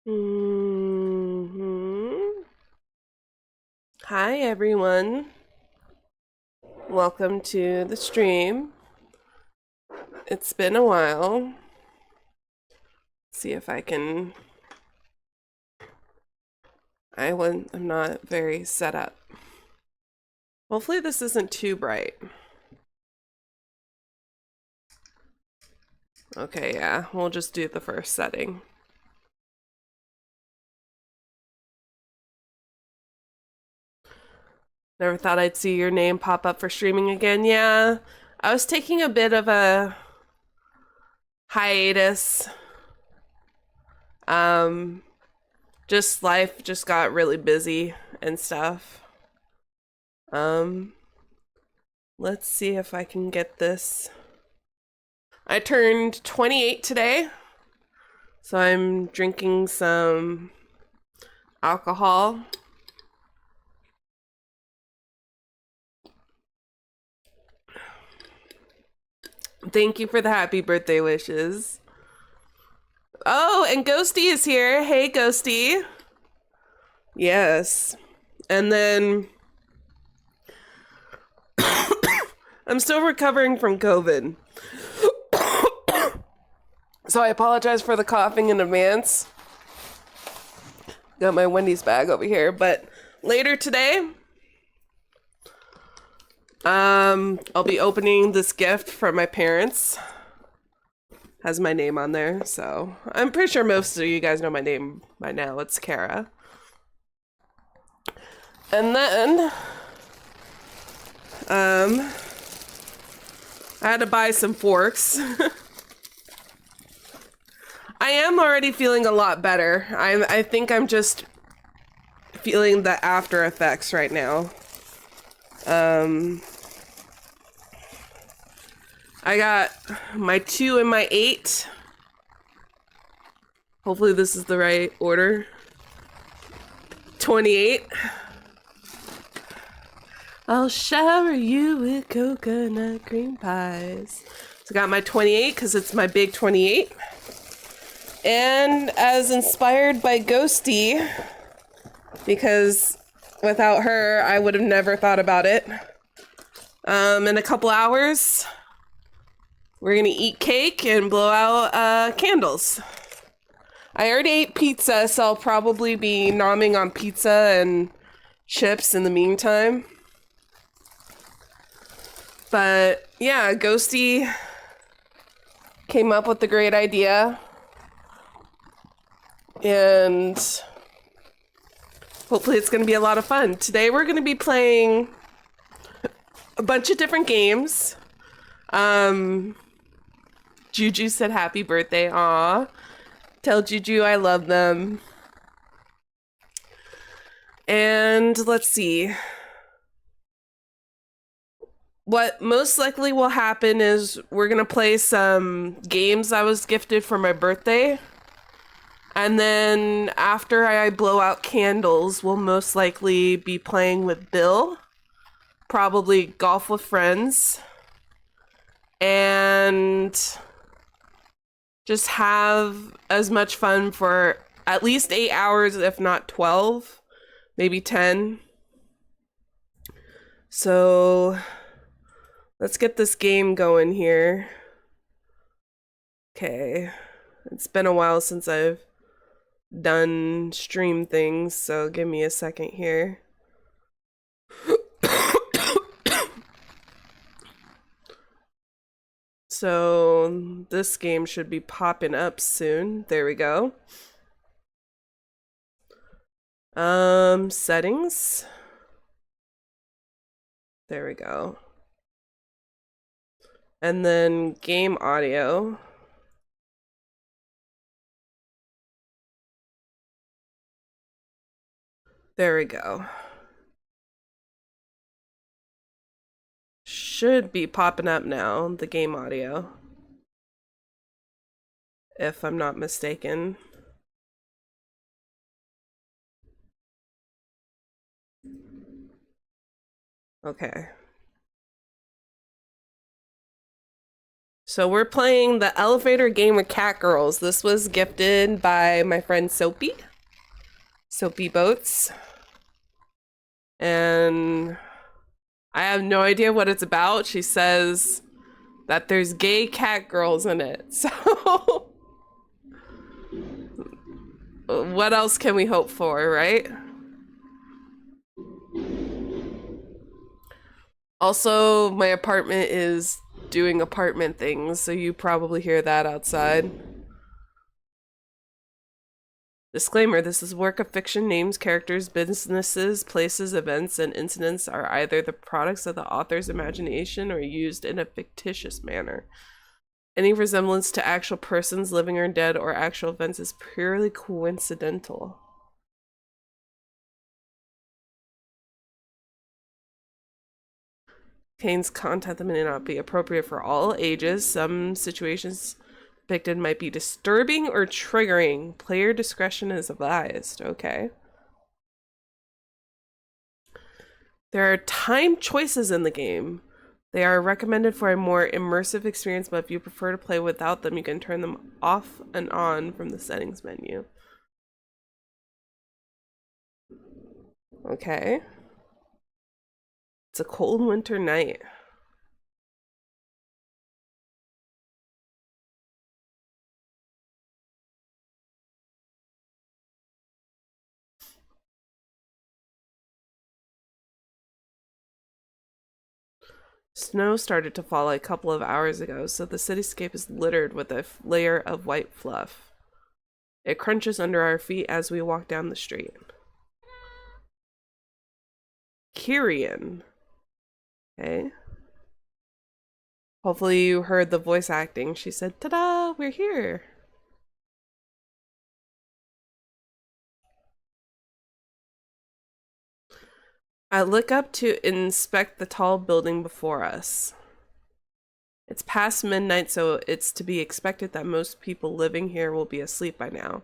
Hi everyone. Welcome to the stream. It's been a while. See if I can. I'm not very set up. Hopefully this isn't too bright. Okay, yeah, we'll just do the first setting. Never thought I'd see your name pop up for streaming again. Yeah, I was taking a bit of a hiatus. Just life just got really busy and stuff. Let's see if I can get this. I turned 28 today, so I'm drinking some alcohol. Thank you for the happy birthday wishes. Oh, and Ghosty is here. Hey, Ghosty. Yes. And then I'm still recovering from COVID. So I apologize for the coughing in advance. Got my Wendy's bag over here, but later today, I'll be opening this gift from my parents. Has my name on there, so I'm pretty sure most of you guys know my name by now. It's Kara. And then, I had to buy some forks. I am already feeling a lot better. I think I'm just feeling the after effects right now. I got my 2 and my 8. Hopefully this is the right order. 28. I'll shower you with coconut cream pies. So I got my 28 because it's my big 28. And as inspired by Ghosty, because without her, I would have never thought about it. In a couple hours, we're gonna eat cake and blow out candles. I already ate pizza, so I'll probably be nomming on pizza and chips in the meantime. But yeah, Ghosty came up with the great idea. And hopefully it's going to be a lot of fun. Today we're going to be playing a bunch of different games. Juju said happy birthday. Aw. Tell Juju I love them. And let's see. What most likely will happen is we're going to play some games I was gifted for my birthday. And then after I blow out candles, we'll most likely be playing with Bill. Probably golf with friends. And just have as much fun for at least 8 hours, if not 12, maybe 10. So let's get this game going here. Okay. It's been a while since I've done stream things, so give me a second here. So this game should be popping up soon. There we go. Settings. There we go. And then game audio. There we go. Should be popping up now, the game audio. If I'm not mistaken. Okay. So we're playing the elevator game with cat girls. This was gifted by my friend Soapy. Soapy Boats. And I have no idea what it's about. She says that there's gay cat girls in it. So what else can we hope for, right? Also, my apartment is doing apartment things, so you probably hear that outside. Disclaimer, this is a work of fiction. Names, characters, businesses, places, events, and incidents are either the products of the author's imagination or used in a fictitious manner. Any resemblance to actual persons, living or dead, or actual events is purely coincidental. Contains content that may not be appropriate for all ages. Some situations depicted might be disturbing or triggering. Player discretion is advised. Okay. There are time choices in the game. They are recommended for a more immersive experience, but if you prefer to play without them, you can turn them off and on from the settings menu. Okay. It's a cold winter night. Snow started to fall a couple of hours ago, so the cityscape is littered with a layer of white fluff. It crunches under our feet as we walk down the street. Kyrian. Okay. Hopefully you heard the voice acting. She said, "Ta-da, we're here." I look up to inspect the tall building before us. It's past midnight, so it's to be expected that most people living here will be asleep by now.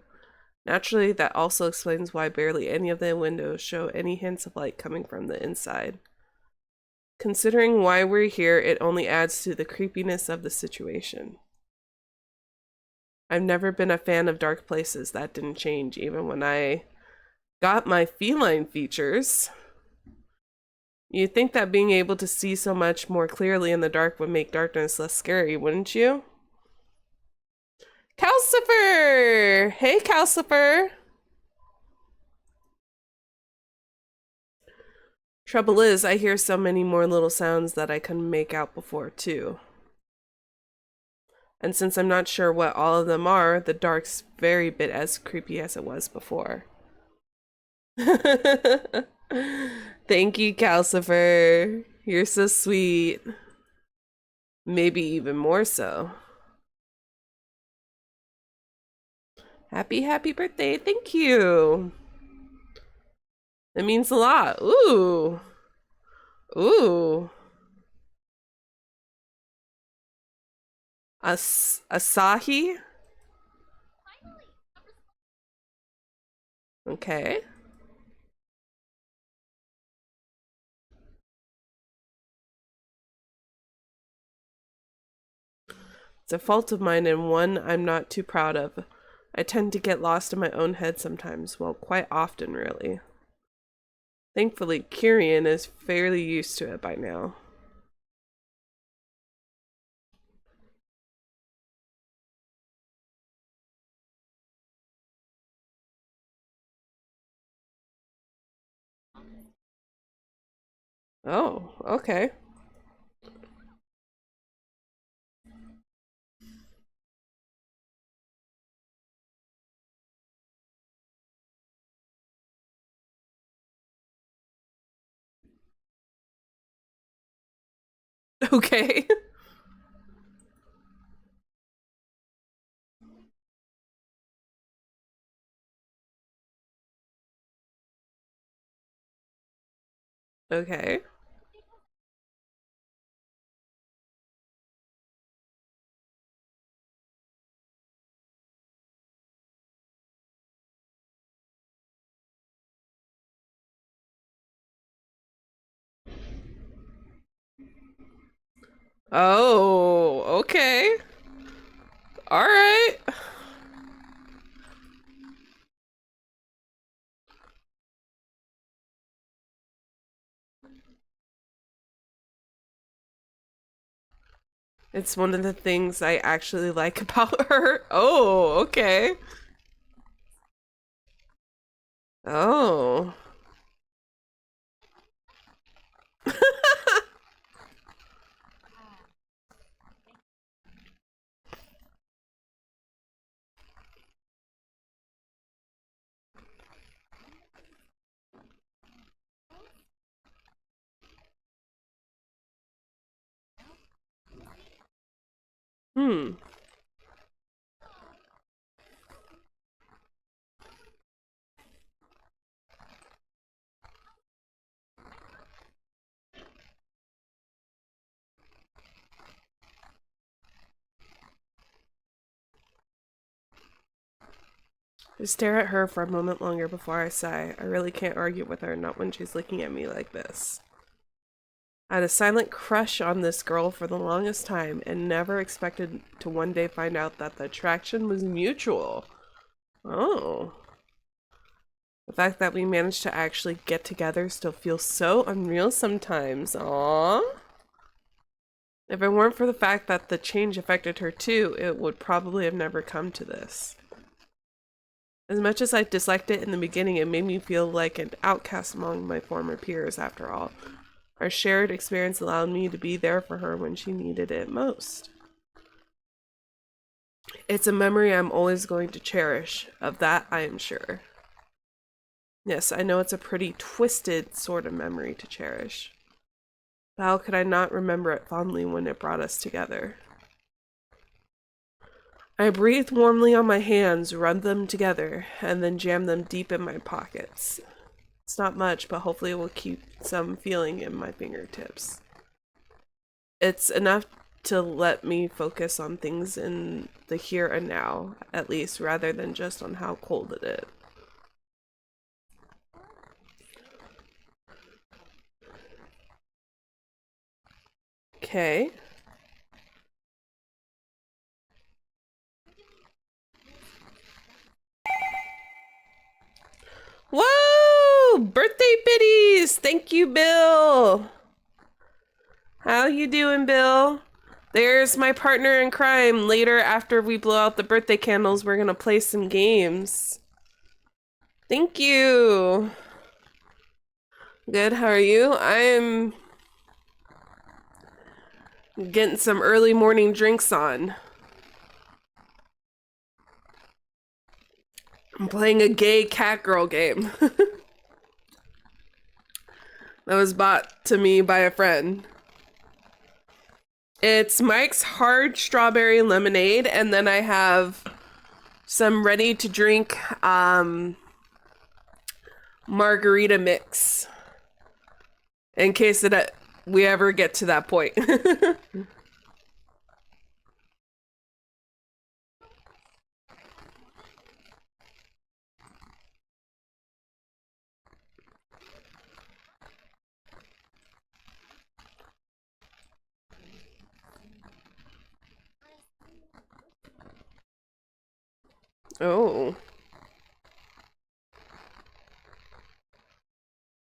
Naturally, that also explains why barely any of the windows show any hints of light coming from the inside. Considering why we're here, it only adds to the creepiness of the situation. I've never been a fan of dark places. That didn't change even when I got my feline features. You'd think that being able to see so much more clearly in the dark would make darkness less scary, wouldn't you? Calcifer! Hey, Calcifer! Trouble is, I hear so many more little sounds that I couldn't make out before, too. And since I'm not sure what all of them are, the dark's very bit as creepy as it was before. Thank you, Calcifer. You're so sweet. Maybe even more so. Happy birthday. Thank you. It means a lot. Ooh. Ooh. Asahi? Okay. It's a fault of mine and one I'm not too proud of. I tend to get lost in my own head sometimes. Well, quite often, really. Thankfully, Kyrian is fairly used to it by now. Oh, okay. Okay. Okay. Oh, okay. All right. It's one of the things I actually like about her. Oh, okay. Oh. Hmm. I stare at her for a moment longer before I sigh. I really can't argue with her, not when she's looking at me like this. I had a silent crush on this girl for the longest time and never expected to one day find out that the attraction was mutual. Oh. The fact that we managed to actually get together still feels so unreal sometimes. Aww. If it weren't for the fact that the change affected her too, it would probably have never come to this. As much as I disliked it in the beginning, it made me feel like an outcast among my former peers after all. Our shared experience allowed me to be there for her when she needed it most. It's a memory I'm always going to cherish, of that I am sure. Yes, I know it's a pretty twisted sort of memory to cherish. But how could I not remember it fondly when it brought us together? I breathed warmly on my hands, rubbed them together, and then jammed them deep in my pockets. It's not much, but hopefully it will keep some feeling in my fingertips. It's enough to let me focus on things in the here and now, at least, rather than just on how cold it is. Okay. Whoa! Birthday biddies! Thank you, Bill! How you doing, Bill? There's my partner in crime. Later, after we blow out the birthday candles, we're gonna play some games. Thank you. Good, how are you? I'm getting some early morning drinks on. I'm playing a gay cat girl game. That was bought to me by a friend. It's Mike's Hard Strawberry Lemonade, and then I have some ready to drink margarita mix in case that we ever get to that point. Oh.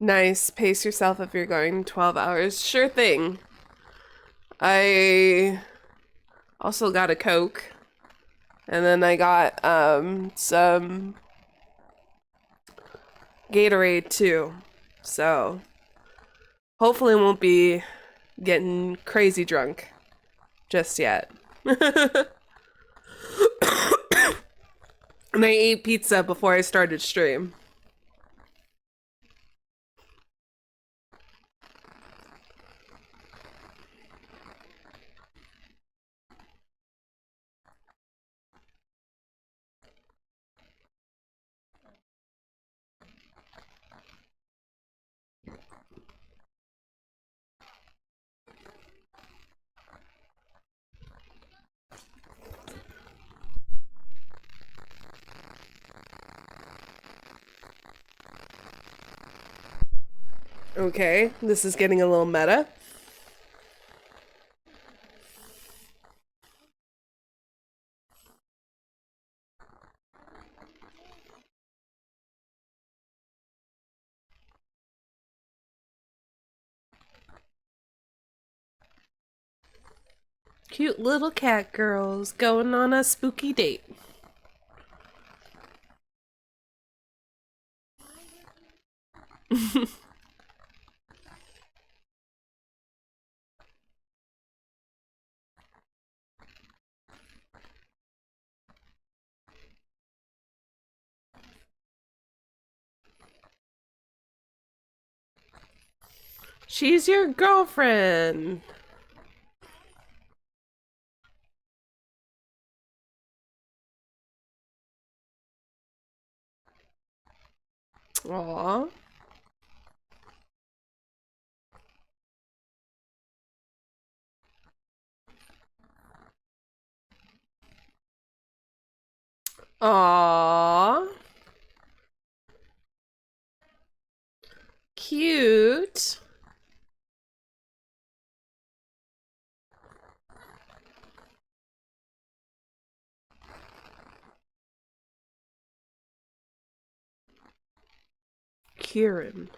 Nice. Pace yourself if you're going 12 hours. Sure thing. I also got a Coke. And then I got some Gatorade too. So hopefully won't be getting crazy drunk just yet. And I ate pizza before I started stream. Okay, this is getting a little meta. Cute little cat girls going on a spooky date. She's your girlfriend. Aww. Aww. Cute. Kieran.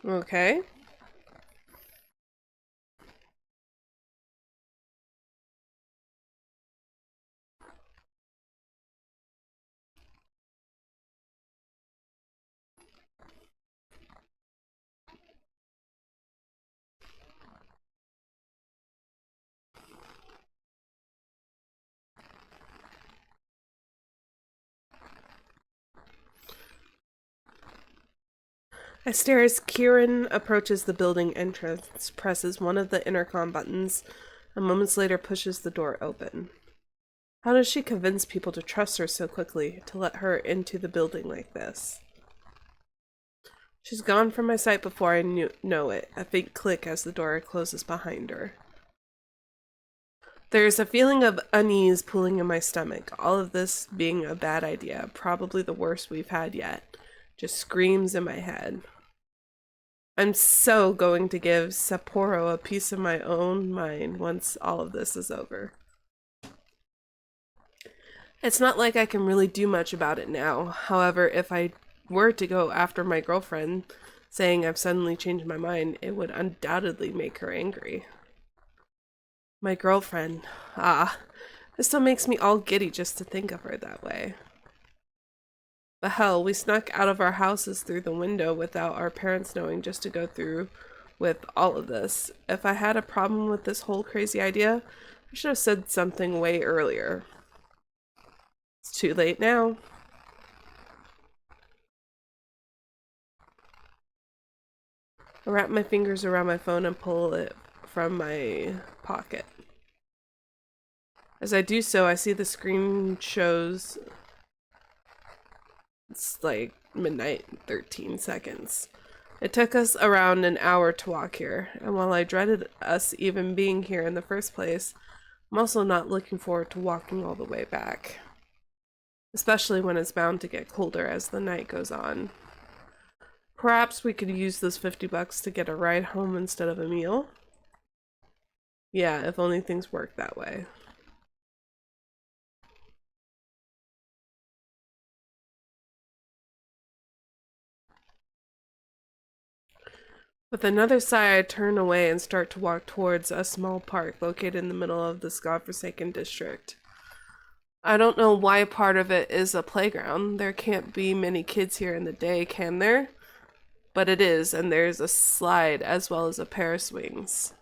Okay. I stare as Kieran approaches the building entrance, presses one of the intercom buttons, and moments later pushes the door open. How does she convince people to trust her so quickly, to let her into the building like this? She's gone from my sight before I know it, a faint click as the door closes behind her. There's a feeling of unease pooling in my stomach, all of this being a bad idea, probably the worst we've had yet. Just screams in my head. I'm so going to give Sapporo a piece of my own mind once all of this is over. It's not like I can really do much about it now. However, if I were to go after my girlfriend, saying I've suddenly changed my mind, it would undoubtedly make her angry. My girlfriend. Ah, this still makes me all giddy just to think of her that way. But hell, we snuck out of our houses through the window without our parents knowing just to go through with all of this. If I had a problem with this whole crazy idea, I should have said something way earlier. It's too late now. I wrap my fingers around my phone and pull it from my pocket. As I do so, I see the screen shows it's like midnight, 13 seconds. It took us around an hour to walk here, and while I dreaded us even being here in the first place, I'm also not looking forward to walking all the way back. Especially when it's bound to get colder as the night goes on. Perhaps we could use those $50 to get a ride home instead of a meal? Yeah, if only things worked that way. With another sigh, I turn away and start to walk towards a small park located in the middle of this godforsaken district. I don't know why part of it is a playground. There can't be many kids here in the day, can there? But it is, and there's a slide as well as a pair of swings.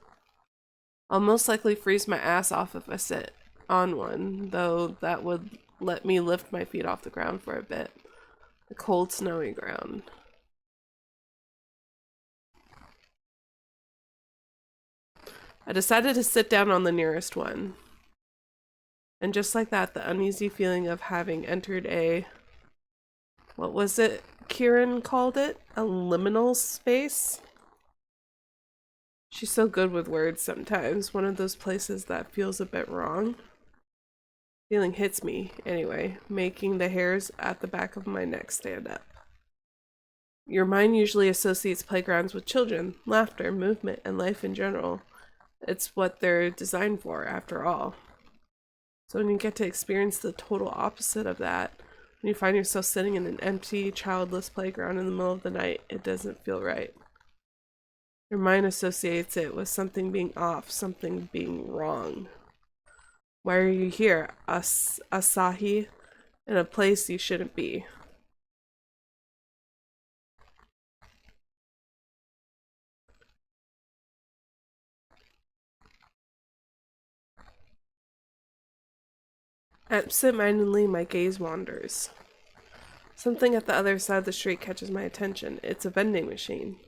I'll most likely freeze my ass off if I sit on one, though that would let me lift my feet off the ground for a bit. The cold, snowy ground. I decided to sit down on the nearest one. And just like that, the uneasy feeling of having entered a... what was it Kieran called it? A liminal space? She's so good with words sometimes. One of those places that feels a bit wrong. Feeling hits me, anyway, making the hairs at the back of my neck stand up. Your mind usually associates playgrounds with children, laughter, movement, and life in general. It's what they're designed for, after all. So when you get to experience the total opposite of that, when you find yourself sitting in an empty, childless playground in the middle of the night, it doesn't feel right. Your mind associates it with something being off, something being wrong. Why are you here, Asahi, in a place you shouldn't be? Absent-mindedly, my gaze wanders. Something at the other side of the street catches my attention. It's a vending machine.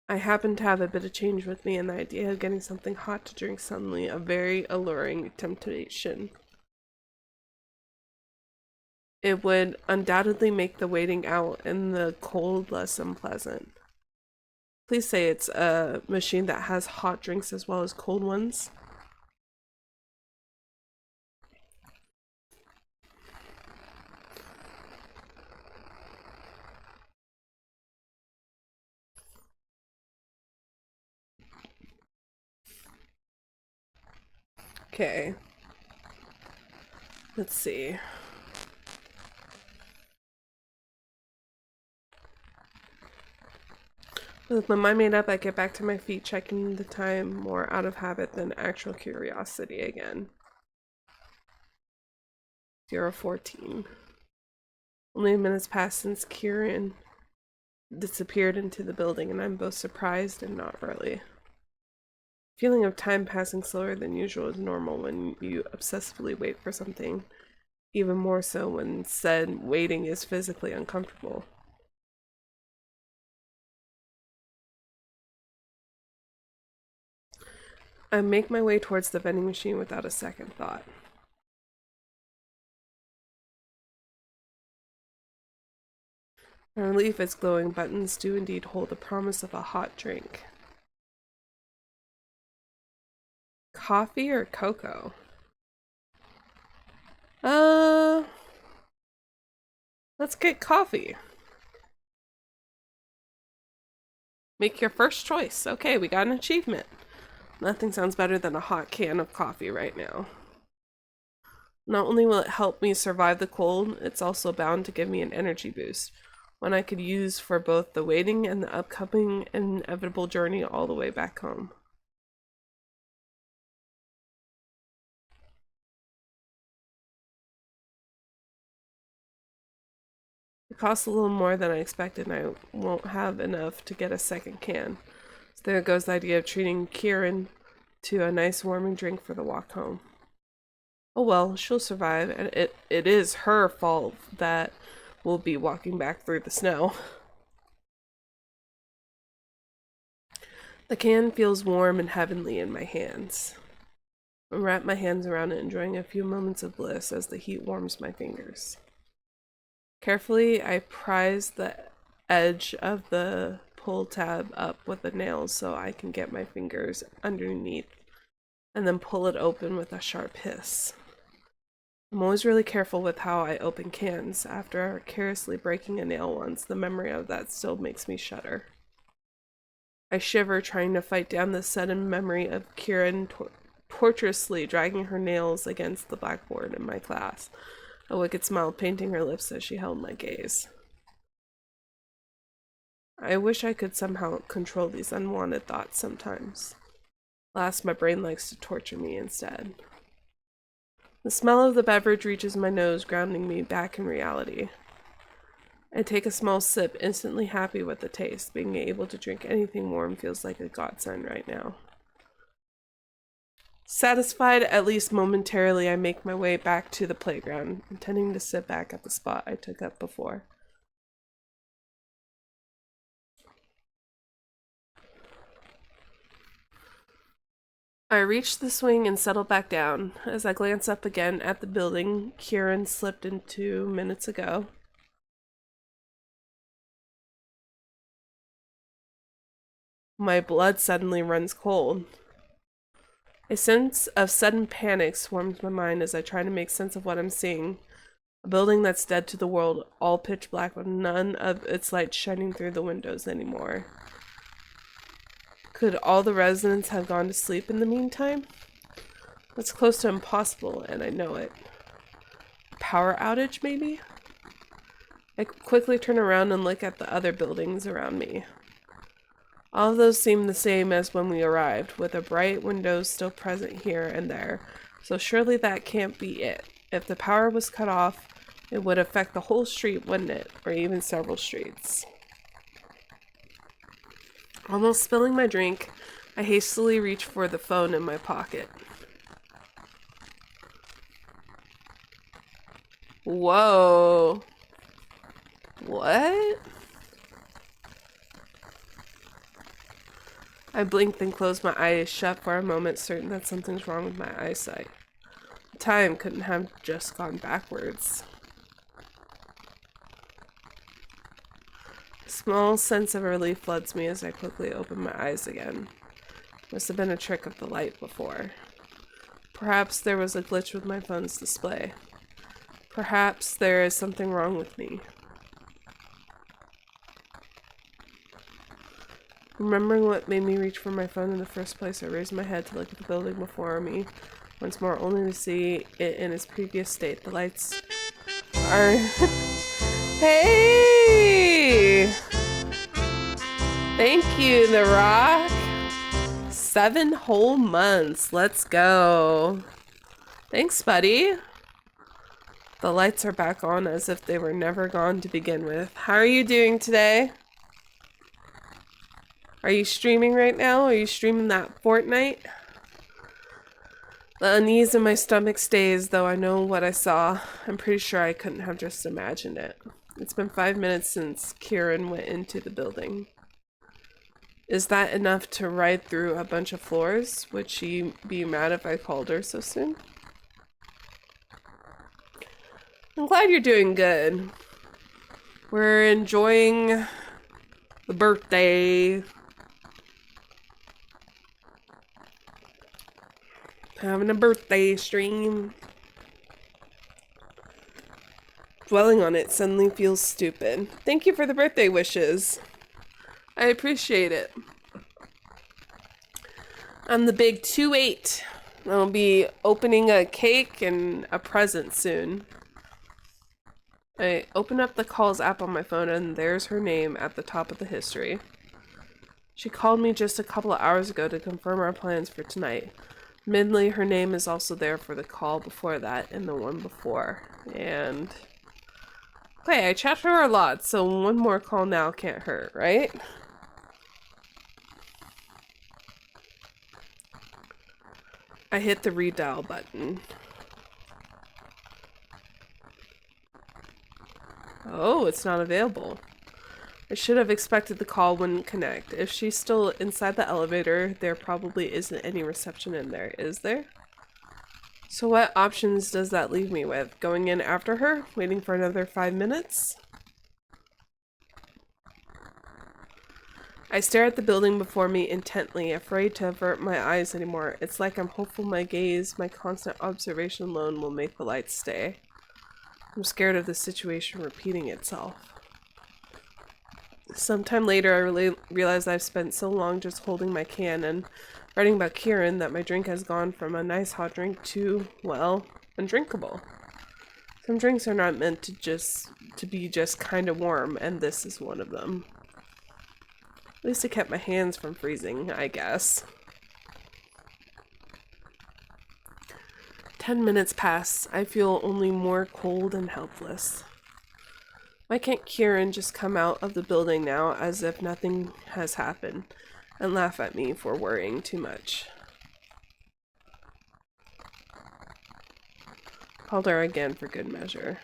I happen to have a bit of change with me, and the idea of getting something hot to drink suddenly a very alluring temptation. It would undoubtedly make the waiting out in the cold less unpleasant. Please say it's a machine that has hot drinks as well as cold ones. Okay. Let's see. With my mind made up, I get back to my feet, checking the time more out of habit than actual curiosity again. 0:14. Only minutes passed since Kieran disappeared into the building, and I'm both surprised and not really. Feeling of time passing slower than usual is normal when you obsessively wait for something, even more so when said waiting is physically uncomfortable. I make my way towards the vending machine without a second thought. My relief, its glowing buttons do indeed hold the promise of a hot drink. Coffee or cocoa? Let's get coffee. Make your first choice. Okay, we got an achievement. Nothing sounds better than a hot can of coffee right now. Not only will it help me survive the cold, it's also bound to give me an energy boost, one I could use for both the waiting and the upcoming inevitable journey all the way back home. It costs a little more than I expected, and I won't have enough to get a second can. So there goes the idea of treating Kieran to a nice warming drink for the walk home. Oh well, she'll survive, and it is her fault that we'll be walking back through the snow. The can feels warm and heavenly in my hands. I wrap my hands around it, enjoying a few moments of bliss as the heat warms my fingers. Carefully, I prise the edge of the pull tab up with the nails so I can get my fingers underneath, and then pull it open with a sharp hiss. I'm always really careful with how I open cans. After carelessly breaking a nail once, the memory of that still makes me shudder. I shiver, trying to fight down the sudden memory of Kieran tortuously dragging her nails against the blackboard in my class, a wicked smile painting her lips as she held my gaze. I wish I could somehow control these unwanted thoughts sometimes. Alas, my brain likes to torture me instead. The smell of the beverage reaches my nose, grounding me back in reality. I take a small sip, instantly happy with the taste. Being able to drink anything warm feels like a godsend right now. Satisfied, at least momentarily, I make my way back to the playground, intending to sit back at the spot I took up before. I reach the swing and settle back down. As I glance up again at the building Kieran slipped into minutes ago, my blood suddenly runs cold. A sense of sudden panic swarms my mind as I try to make sense of what I'm seeing, A building that's dead to the world, all pitch black with none of its light shining through the windows anymore. Could all the residents have gone to sleep in the meantime? That's close to impossible, and I know it. Power outage, maybe? I quickly turn around and look at the other buildings around me. All of those seem the same as when we arrived, with a bright window still present here and there, so surely that can't be it. If the power was cut off, it would affect the whole street, wouldn't it? Or even several streets. Almost spilling my drink, I hastily reach for the phone in my pocket. Whoa. What? I blinked and closed my eyes shut for a moment, certain that something's wrong with my eyesight. Time couldn't have just gone backwards. A small sense of relief floods me as I quickly open my eyes again. Must have been a trick of the light before. Perhaps there was a glitch with my phone's display. Perhaps there is something wrong with me. Remembering what made me reach for my phone in the first place, I raised my head to look at the building before me, once more only to see it in its previous state. The lights are... Hey! Thank you, The Rock! 7 whole months. Let's go. Thanks, buddy. The lights are back on as if they were never gone to begin with. How are you doing today? Are you streaming right now? Are you streaming that Fortnite? The unease in my stomach stays, though I know what I saw. I'm pretty sure I couldn't have just imagined it. It's been 5 minutes since Kieran went into the building. Is that enough to ride through a bunch of floors? Would she be mad if I called her so soon? I'm glad you're doing good. We're enjoying the birthday. Having a birthday stream. Dwelling on it suddenly feels stupid. Thank you for the birthday wishes. I appreciate it. I'm the big 2-8. I'll be opening a cake and a present soon. I open up the calls app on my phone and there's her name at the top of the history. She called me just a couple of hours ago to confirm our plans for tonight. Admittedly, her name is also there for the call before that and the one before. And... okay, I chat to her a lot, so one more call now can't hurt, right? I hit the redial button. Oh, it's not available. I should have expected the call wouldn't connect. If she's still inside the elevator, there probably isn't any reception in there, is there? So what options does that leave me with? Going in after her? Waiting for another 5 minutes? I stare at the building before me intently, afraid to avert my eyes anymore. It's like I'm hopeful my gaze, my constant observation alone will make the lights stay. I'm scared of the situation repeating itself. Sometime later, I realize I've spent so long just holding my can and writing about Kieran that my drink has gone from a nice hot drink to, well, undrinkable. Some drinks are not meant to be just kind of warm, and this is one of them. At least it kept my hands from freezing, I guess. 10 minutes pass. I feel only more cold and helpless. Why can't Kieran just come out of the building now as if nothing has happened and laugh at me for worrying too much? Called her again for good measure.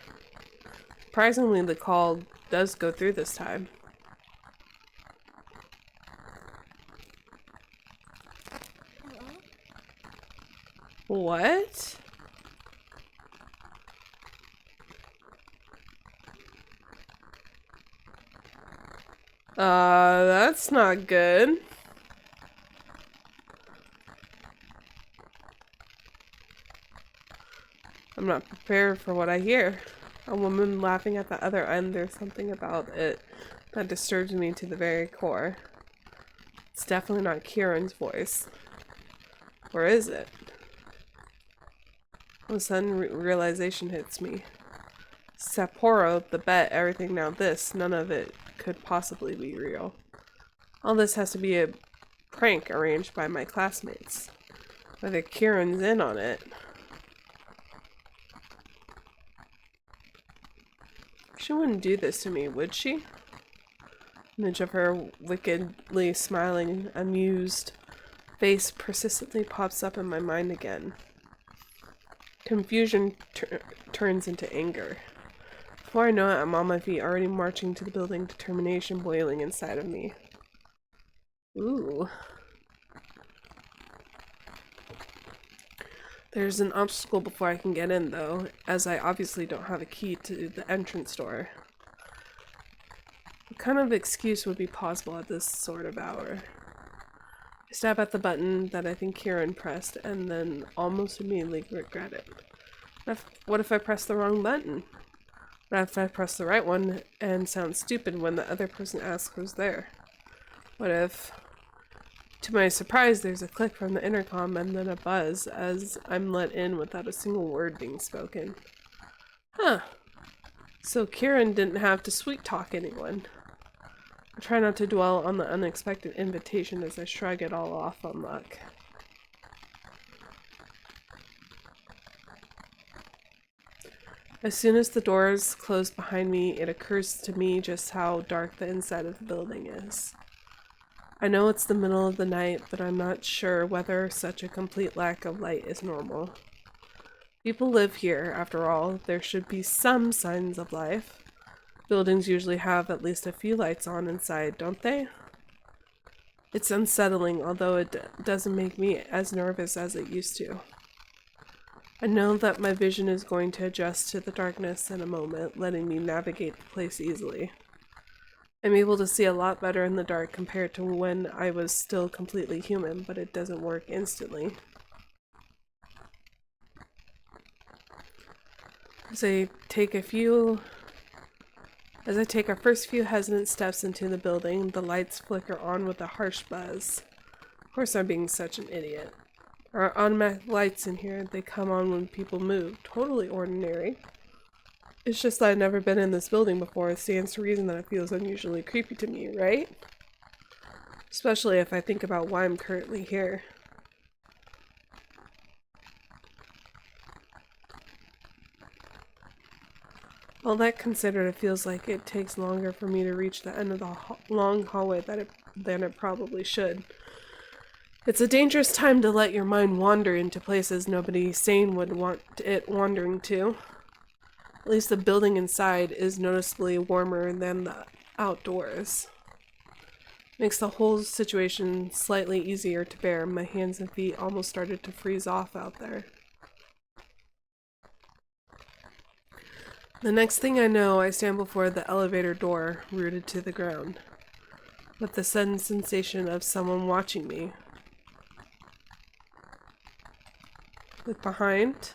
Surprisingly, the call does go through this time. What? That's not good. I'm not prepared for what I hear. A woman laughing at the other end. There's something about it that disturbs me to the very core. It's definitely not Kieran's voice. Or is it? All of a sudden, realization hits me. Sapporo, the bet, everything, now this, none of it could possibly be real. All this has to be a prank arranged by my classmates. Whether Kieran's in on it. She wouldn't do this to me, would she? Image of her wickedly smiling, amused face persistently pops up in my mind again. Confusion turns into anger. Before I know it, I'm on my feet, already marching to the building, determination boiling inside of me. Ooh. There's an obstacle before I can get in, though, as I obviously don't have a key to the entrance door. What kind of excuse would be possible at this sort of hour? I stab at the button that I think Kieran pressed, and then almost immediately regret it. What if I press the wrong button? What if I press the right one and sound stupid when the other person asks who's there? What if, to my surprise, there's a click from the intercom and then a buzz as I'm let in without a single word being spoken? Huh. So Kieran didn't have to sweet talk anyone. I try not to dwell on the unexpected invitation as I shrug it all off on luck. As soon as the doors close behind me, it occurs to me just how dark the inside of the building is. I know it's the middle of the night, but I'm not sure whether such a complete lack of light is normal. People live here, after all. There should be some signs of life. Buildings usually have at least a few lights on inside, don't they? It's unsettling, although it doesn't make me as nervous as it used to. I know that my vision is going to adjust to the darkness in a moment, letting me navigate the place easily. I'm able to see a lot better in the dark compared to when I was still completely human, but it doesn't work instantly. As I take our first few hesitant steps into the building, the lights flicker on with a harsh buzz. Of course I'm being such an idiot. There are automatic lights in here. They come on when people move. Totally ordinary. It's just that I've never been in this building before. It stands to reason that it feels unusually creepy to me, right? Especially if I think about why I'm currently here. All that considered, it feels like it takes longer for me to reach the end of the long hallway than it probably should. It's a dangerous time to let your mind wander into places nobody sane would want it wandering to. At least the building inside is noticeably warmer than the outdoors. Makes the whole situation slightly easier to bear. My hands and feet almost started to freeze off out there. The next thing I know, I stand before the elevator door, rooted to the ground, with the sudden sensation of someone watching me. Look behind.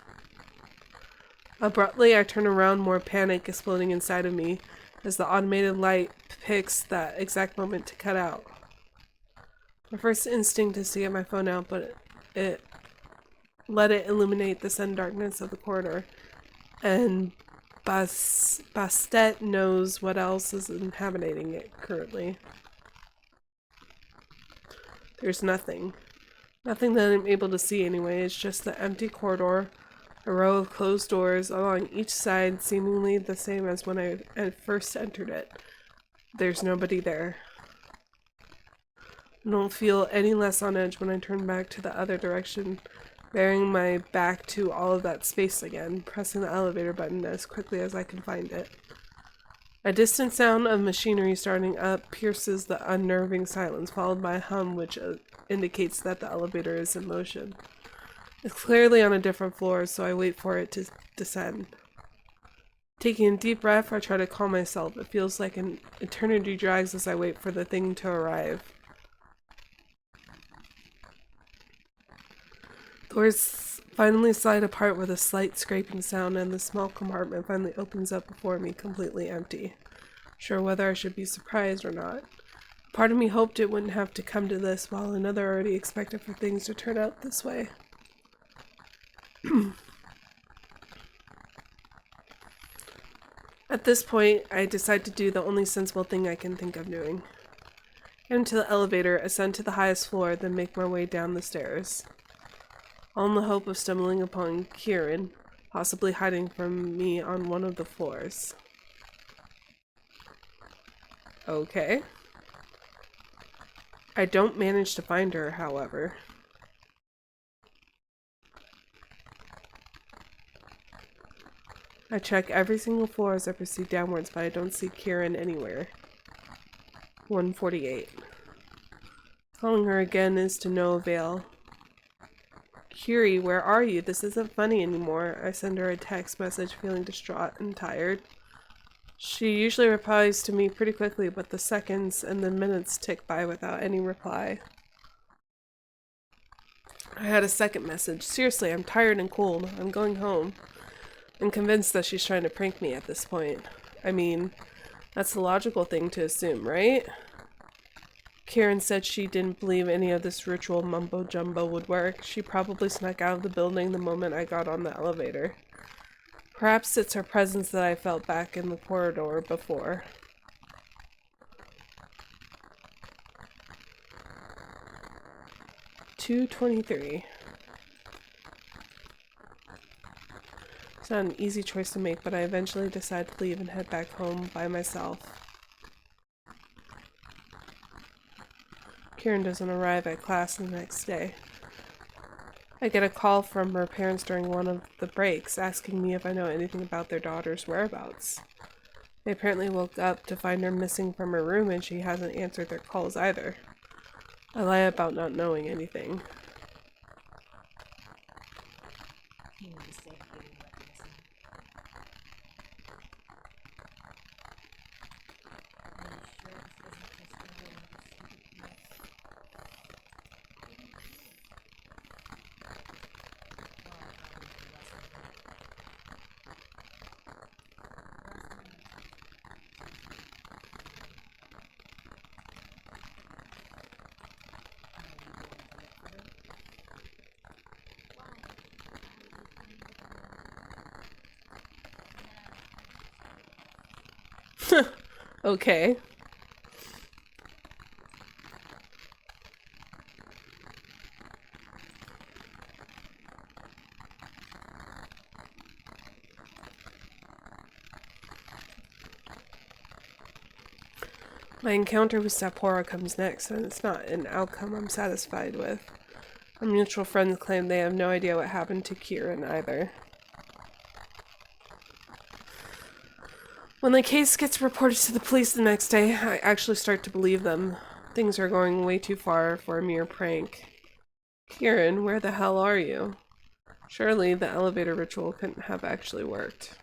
Abruptly, I turn around, more panic exploding inside of me as the automated light picks that exact moment to cut out. My first instinct is to get my phone out, but it let it illuminate the sudden darkness of the corridor, and Bastet knows what else is inhabiting it currently. There's nothing. Nothing that I'm able to see anyway. It's just the empty corridor, a row of closed doors along each side, seemingly the same as when I first entered it. There's nobody there. I don't feel any less on edge when I turn back to the other direction, bearing my back to all of that space again, pressing the elevator button as quickly as I can find it. A distant sound of machinery starting up pierces the unnerving silence, followed by a hum which indicates that the elevator is in motion. It's clearly on a different floor, so I wait for it to descend. Taking a deep breath, I try to calm myself. It feels like an eternity drags as I wait for the thing to arrive. Doors finally slide apart with a slight scraping sound, and the small compartment finally opens up before me, completely empty. Sure whether I should be surprised or not. Part of me hoped it wouldn't have to come to this, while another already expected for things to turn out this way. At this point, I decide to do the only sensible thing I can think of doing. Get into the elevator, ascend to the highest floor, then make my way down the stairs. All in the hope of stumbling upon Kieran, possibly hiding from me on one of the floors. Okay. I don't manage to find her, however. I check every single floor as I proceed downwards, but I don't see Kieran anywhere. 148. Calling her again is to no avail. Curie, where are you? This isn't funny anymore. I send her a text message, feeling distraught and tired. She usually replies to me pretty quickly, but the seconds and the minutes tick by without any reply. I had a second message. Seriously, I'm tired and cold. I'm going home. I'm convinced that she's trying to prank me at this point. I mean, that's the logical thing to assume, right? Karen said she didn't believe any of this ritual mumbo-jumbo would work. She probably snuck out of the building the moment I got on the elevator. Perhaps it's her presence that I felt back in the corridor before. $2.23. It's not an easy choice to make, but I eventually decide to leave and head back home by myself. Kieran doesn't arrive at class the next day. I get a call from her parents during one of the breaks, asking me if I know anything about their daughter's whereabouts. They apparently woke up to find her missing from her room, and she hasn't answered their calls either. I lie about not knowing anything. Okay. My encounter with Sapporo comes next, and it's not an outcome I'm satisfied with. Our mutual friends claim they have no idea what happened to Kieran either. When the case gets reported to the police the next day, I actually start to believe them. Things are going way too far for a mere prank. Kieran, where the hell are you? Surely the elevator ritual couldn't have actually worked.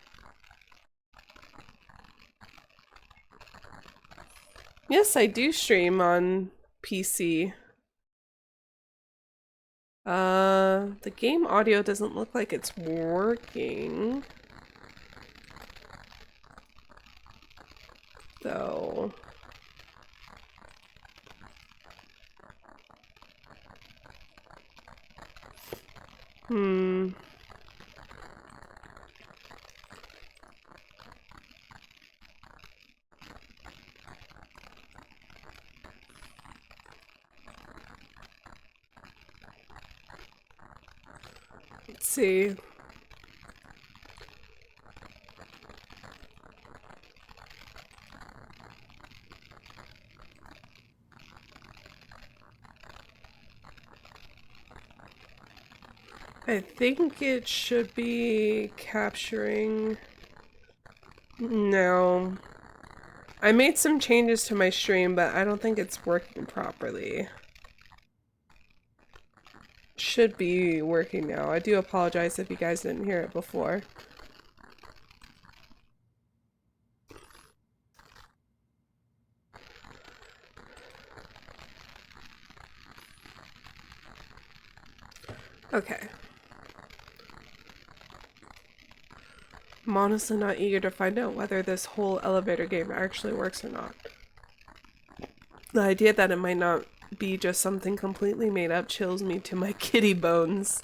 Yes, I do stream on PC. The game audio doesn't look like it's working. Though. Let's see. I think it should be capturing... No. I made some changes to my stream, but I don't think it's working properly. Should be working now. I do apologize if you guys didn't hear it before. Okay. I'm honestly not eager to find out whether this whole elevator game actually works or not. The idea that it might not be just something completely made up chills me to my kitty bones.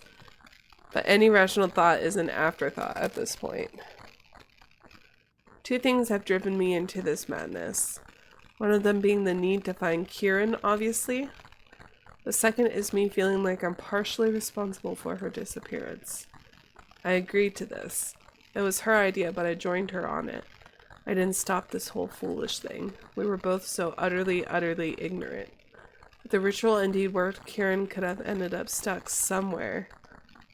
But any rational thought is an afterthought at this point. Two things have driven me into this madness. One of them being the need to find Kieran, obviously. The second is me feeling like I'm partially responsible for her disappearance. I agreed to this. It was her idea, but I joined her on it. I didn't stop this whole foolish thing. We were both so utterly ignorant. If the ritual indeed worked, Kieran could have ended up stuck somewhere.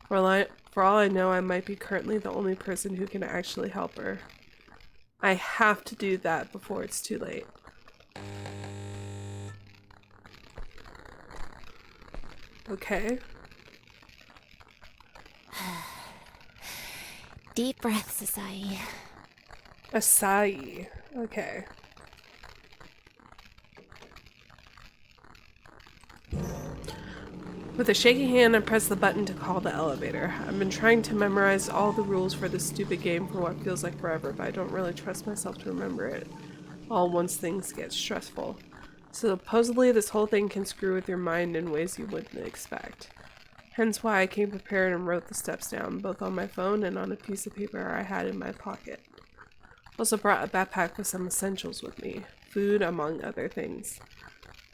For all I know, I might be currently the only person who can actually help her. I have to do that before it's too late. Okay. Deep breaths, Asai. Asai. Okay. With a shaky hand, I press the button to call the elevator. I've been trying to memorize all the rules for this stupid game for what feels like forever, but I don't really trust myself to remember it all once things get stressful. So supposedly this whole thing can screw with your mind in ways you wouldn't expect. Hence why I came prepared and wrote the steps down, both on my phone and on a piece of paper I had in my pocket. Also brought a backpack with some essentials with me, food among other things.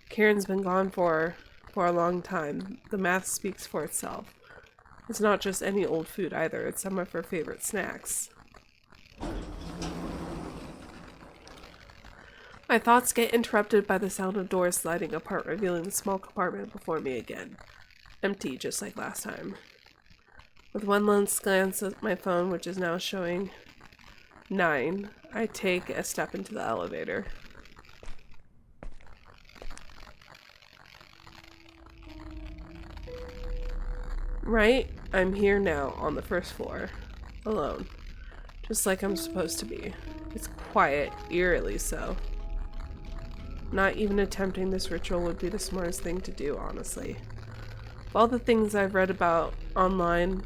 Kieran's been gone for a long time. The math speaks for itself. It's not just any old food either, it's some of her favorite snacks. My thoughts get interrupted by the sound of doors sliding apart, revealing the small compartment before me again. Empty, just like last time. With one last glance at my phone, which is now showing 9, I take a step into the elevator. Right, I'm here now on the first floor, alone, just like I'm supposed to be. It's quiet, eerily so. Not even attempting this ritual would be the smartest thing to do, honestly. Of all the things I've read about online,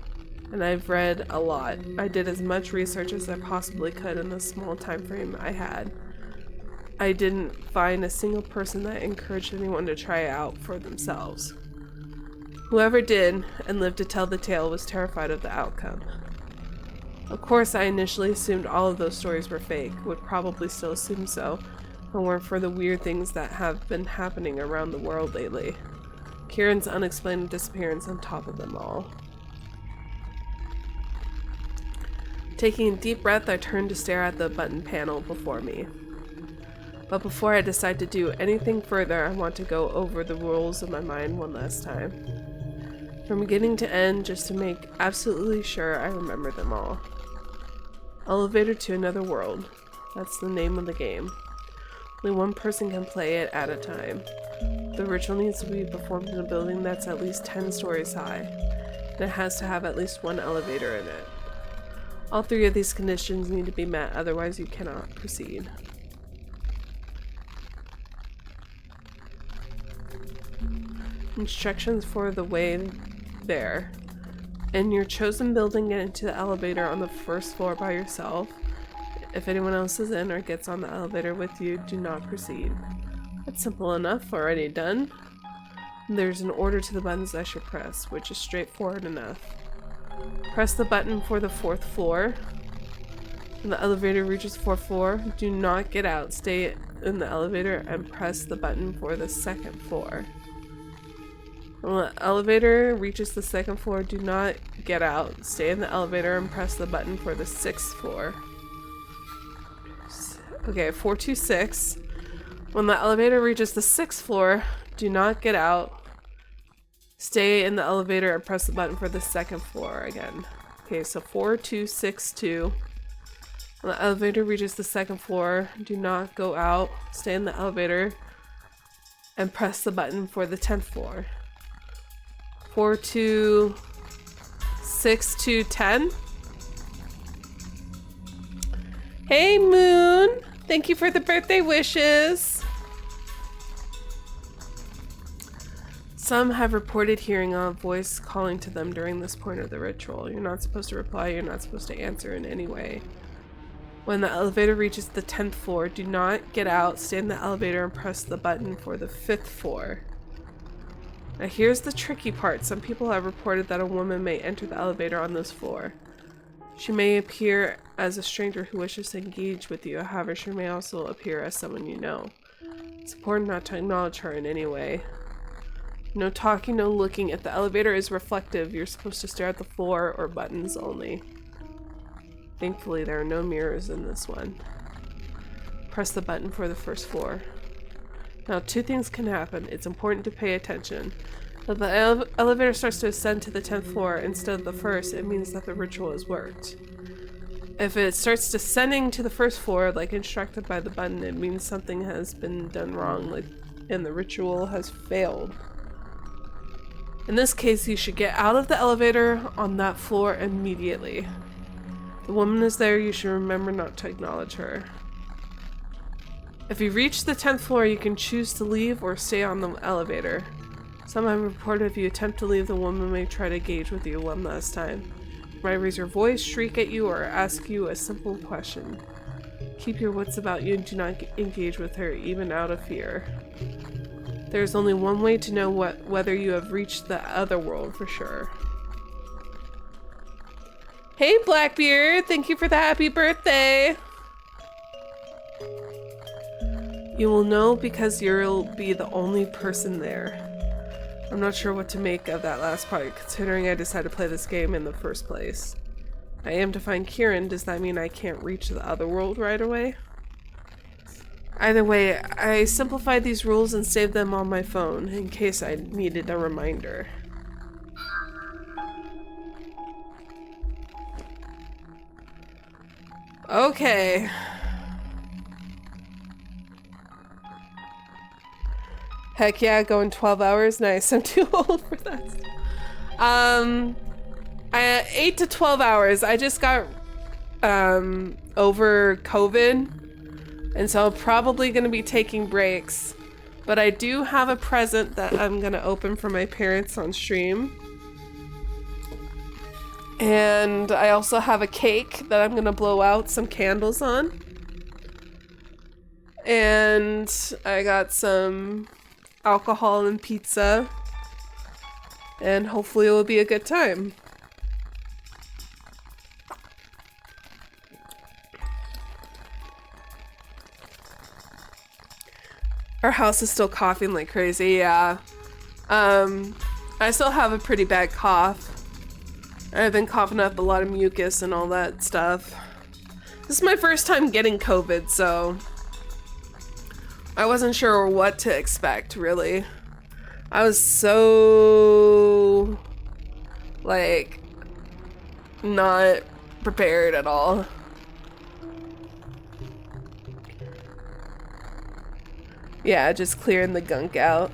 and I've read a lot, I did as much research as I possibly could in the small time frame I had. I didn't find a single person that encouraged anyone to try it out for themselves. Whoever did and lived to tell the tale was terrified of the outcome. Of course, I initially assumed all of those stories were fake, would probably still assume so, if it weren't for the weird things that have been happening around the world lately. Kieran's unexplained disappearance on top of them all. Taking a deep breath, I turn to stare at the button panel before me. But before I decide to do anything further, I want to go over the rules in my mind one last time. From beginning to end, just to make absolutely sure I remember them all. Elevator to another world. That's the name of the game. Only one person can play it at a time. The ritual needs to be performed in a building that's at least 10 stories high, and it has to have at least one elevator in it. All 3 of these conditions need to be met, otherwise you cannot proceed. Instructions for the way there. In your chosen building, get into the elevator on the first floor by yourself. If anyone else is in or gets on the elevator with you, do not proceed. That's simple enough, already done. There's an order to the buttons I should press, which is straightforward enough. Press the button for the 4th floor. When the elevator reaches the 4th floor, do not get out. Stay in the elevator and press the button for the 2nd floor. When the elevator reaches the 2nd floor, do not get out. Stay in the elevator and press the button for the 6th floor. Okay, 426. When the elevator reaches the 6th floor, do not get out. Stay in the elevator and press the button for the 2nd floor again. Okay, so 4262. When the elevator reaches the 2nd floor, do not go out. Stay in the elevator and press the button for the 10th floor. 426210. Hey Moon! Thank you for the birthday wishes! Some have reported hearing a voice calling to them during this point of the ritual. You're not supposed to reply, you're not supposed to answer in any way. When the elevator reaches the 10th floor, do not get out, stay in the elevator and press the button for the 5th floor. Now here's the tricky part. Some people have reported that a woman may enter the elevator on this floor. She may appear as a stranger who wishes to engage with you, however she may also appear as someone you know. It's important not to acknowledge her in any way. No talking, no looking. If the elevator is reflective, you're supposed to stare at the floor or buttons only. Thankfully, there are no mirrors in this one. Press the button for the 1st floor. Now, 2 things can happen. It's important to pay attention. If the elevator starts to ascend to the 10th floor instead of the 1st, it means that the ritual has worked. If it starts descending to the 1st floor, like instructed by the button, it means something has been done wrong, and the ritual has failed. In this case, you should get out of the elevator on that floor immediately. If the woman is there, you should remember not to acknowledge her. If you reach the 10th floor, you can choose to leave or stay on the elevator. Some have reported if you attempt to leave, the woman may try to engage with you one last time. She might raise her voice, shriek at you, or ask you a simple question. Keep your wits about you and do not engage with her, even out of fear. There is only one way to know whether you have reached the other world for sure. Hey Blackbeard, thank you for the happy birthday! You will know because you'll be the only person there. I'm not sure what to make of that last part, considering I decided to play this game in the first place. I am to find Kieran. Does that mean I can't reach the other world right away? Either way, I simplified these rules and saved them on my phone in case I needed a reminder. Okay. Heck yeah, going 12 hours. Nice. I'm too old for that. 8 to 12 hours. I just got over COVID. And so I'm probably going to be taking breaks. But I do have a present that I'm going to open for my parents on stream. And I also have a cake that I'm going to blow out some candles on. And I got some alcohol and pizza. And hopefully it will be a good time. Our house is still coughing like crazy, yeah. I still have a pretty bad cough. I've been coughing up a lot of mucus and all that stuff. This is my first time getting COVID, so I wasn't sure what to expect, really. I was so, like, not prepared at all. Yeah, just clearing the gunk out.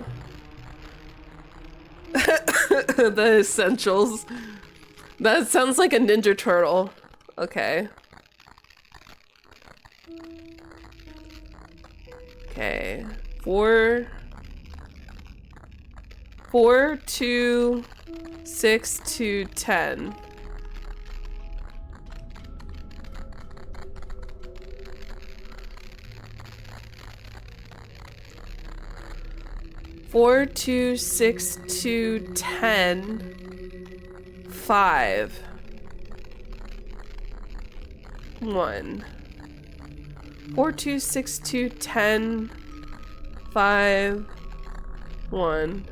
The essentials. That sounds like a Ninja Turtle. Okay. Okay. 4, 2, 6 to 10. 4, 2, 6 to 10. 5. 1. 4, 2, 6 to 10. 5. 1.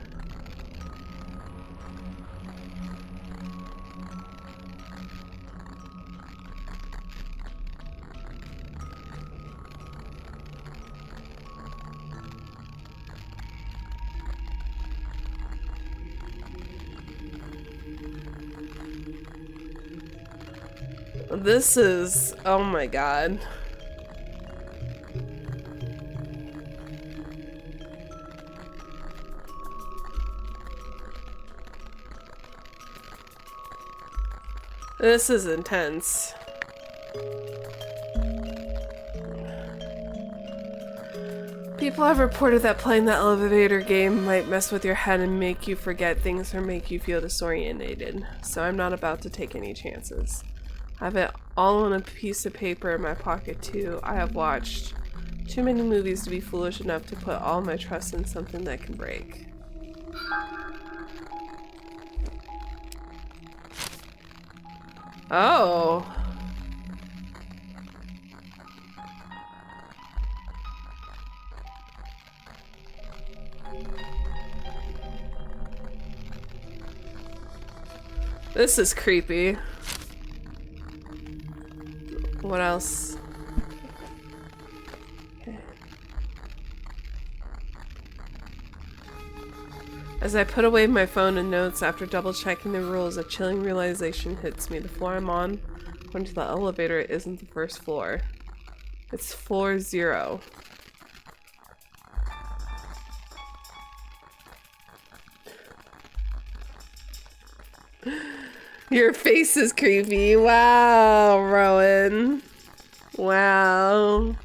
This is, oh my god. This is intense. People have reported that playing the elevator game might mess with your head and make you forget things or make you feel disorientated, so I'm not about to take any chances. I have it all on a piece of paper in my pocket too. I have watched too many movies to be foolish enough to put all my trust in something that can break. Oh. This is creepy. What else? Okay. As I put away my phone and notes after double checking the rules, a chilling realization hits me. The floor I'm on, according to the elevator, isn't the first floor. It's floor 0. Your face is creepy. Wow, Rowan. Wow.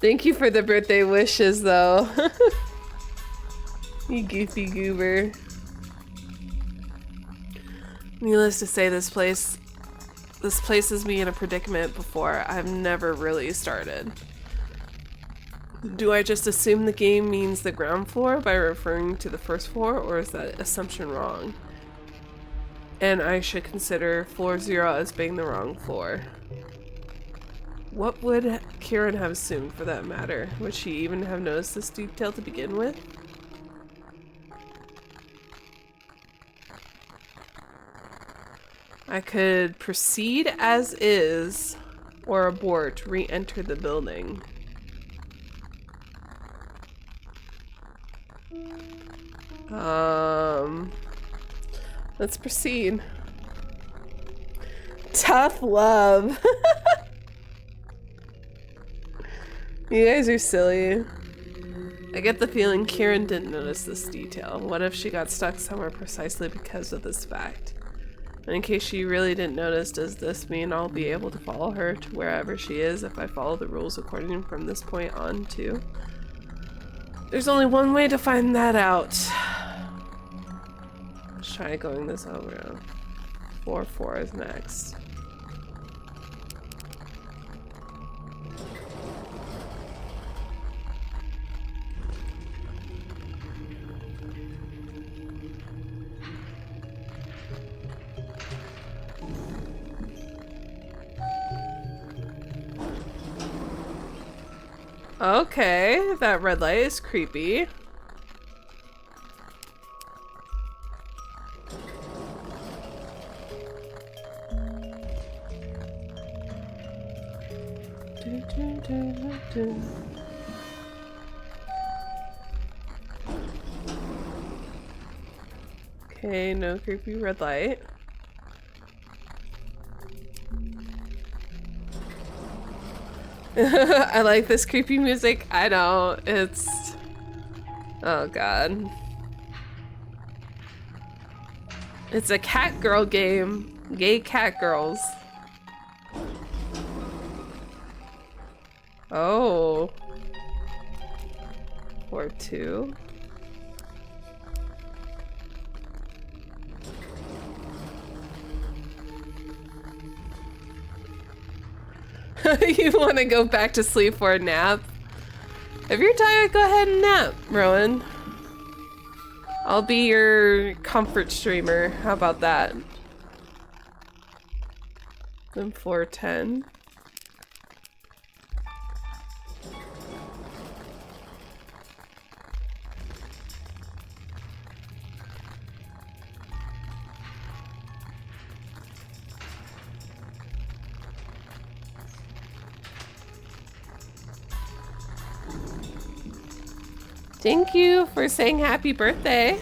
Thank you for the birthday wishes, though. You goofy goober. Needless to say, this places me in a predicament before. I've never really started. Do I just assume the game means the ground floor by referring to the first floor, or is that assumption wrong? And I should consider floor 0 as being the wrong floor. What would Kieran have assumed, for that matter? Would she even have noticed this detail to begin with? I could proceed as is, or abort, re-enter the building. Let's proceed. Tough love. You guys are silly. I get the feeling Kieran didn't notice this detail. What if she got stuck somewhere precisely because of this fact? And in case she really didn't notice, does this mean I'll be able to follow her to wherever she is if I follow the rules according from this point on too? There's only one way to find that out. Let's try going this over. 4 is next. Okay, that red light is creepy. Okay, no creepy red light. I like this creepy music. I don't. It's... Oh god. It's a cat girl game. Gay cat girls. Oh. Or 2. You want to go back to sleep for a nap? If you're tired, go ahead and nap, Rowan. I'll be your comfort streamer. How about that? Then 410. Thank you for saying happy birthday.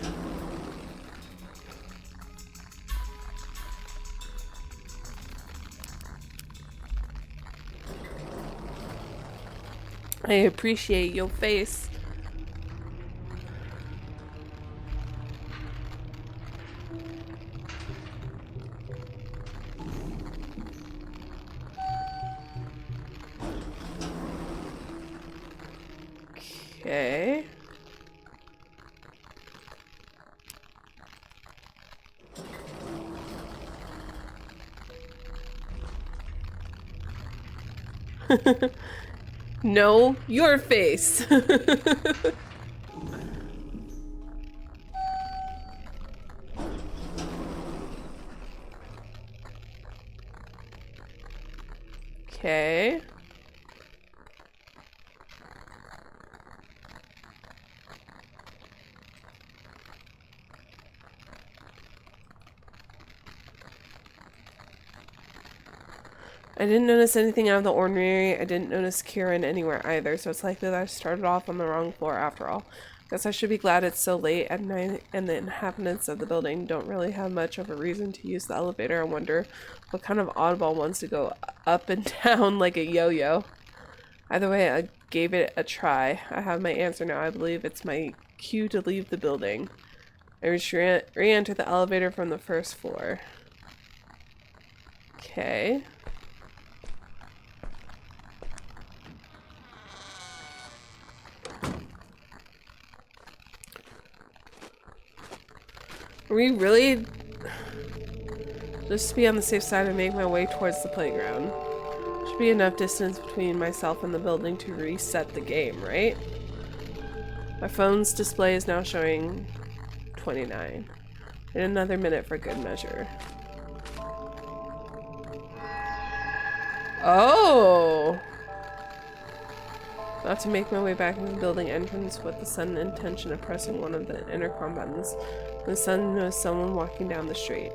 I appreciate your face. Okay. No, your face. Okay. I didn't notice anything out of the ordinary. I didn't notice Kieran anywhere either, so it's likely that I started off on the wrong floor after all. Guess I should be glad it's so late at night and the inhabitants of the building don't really have much of a reason to use the elevator. I wonder what kind of oddball wants to go up and down like a yo-yo. Either way, I gave it a try. I have my answer now. I believe it's my cue to leave the building. I re-enter the elevator from the first floor. Okay. Are we really just to be on the safe side and make my way towards the playground? Should be enough distance between myself and the building to reset the game, right? My phone's display is now showing 29. In another minute for good measure. Oh! About to make my way back into the building entrance with the sudden intention of pressing one of the intercom buttons. The suddenly noticed someone walking down the street.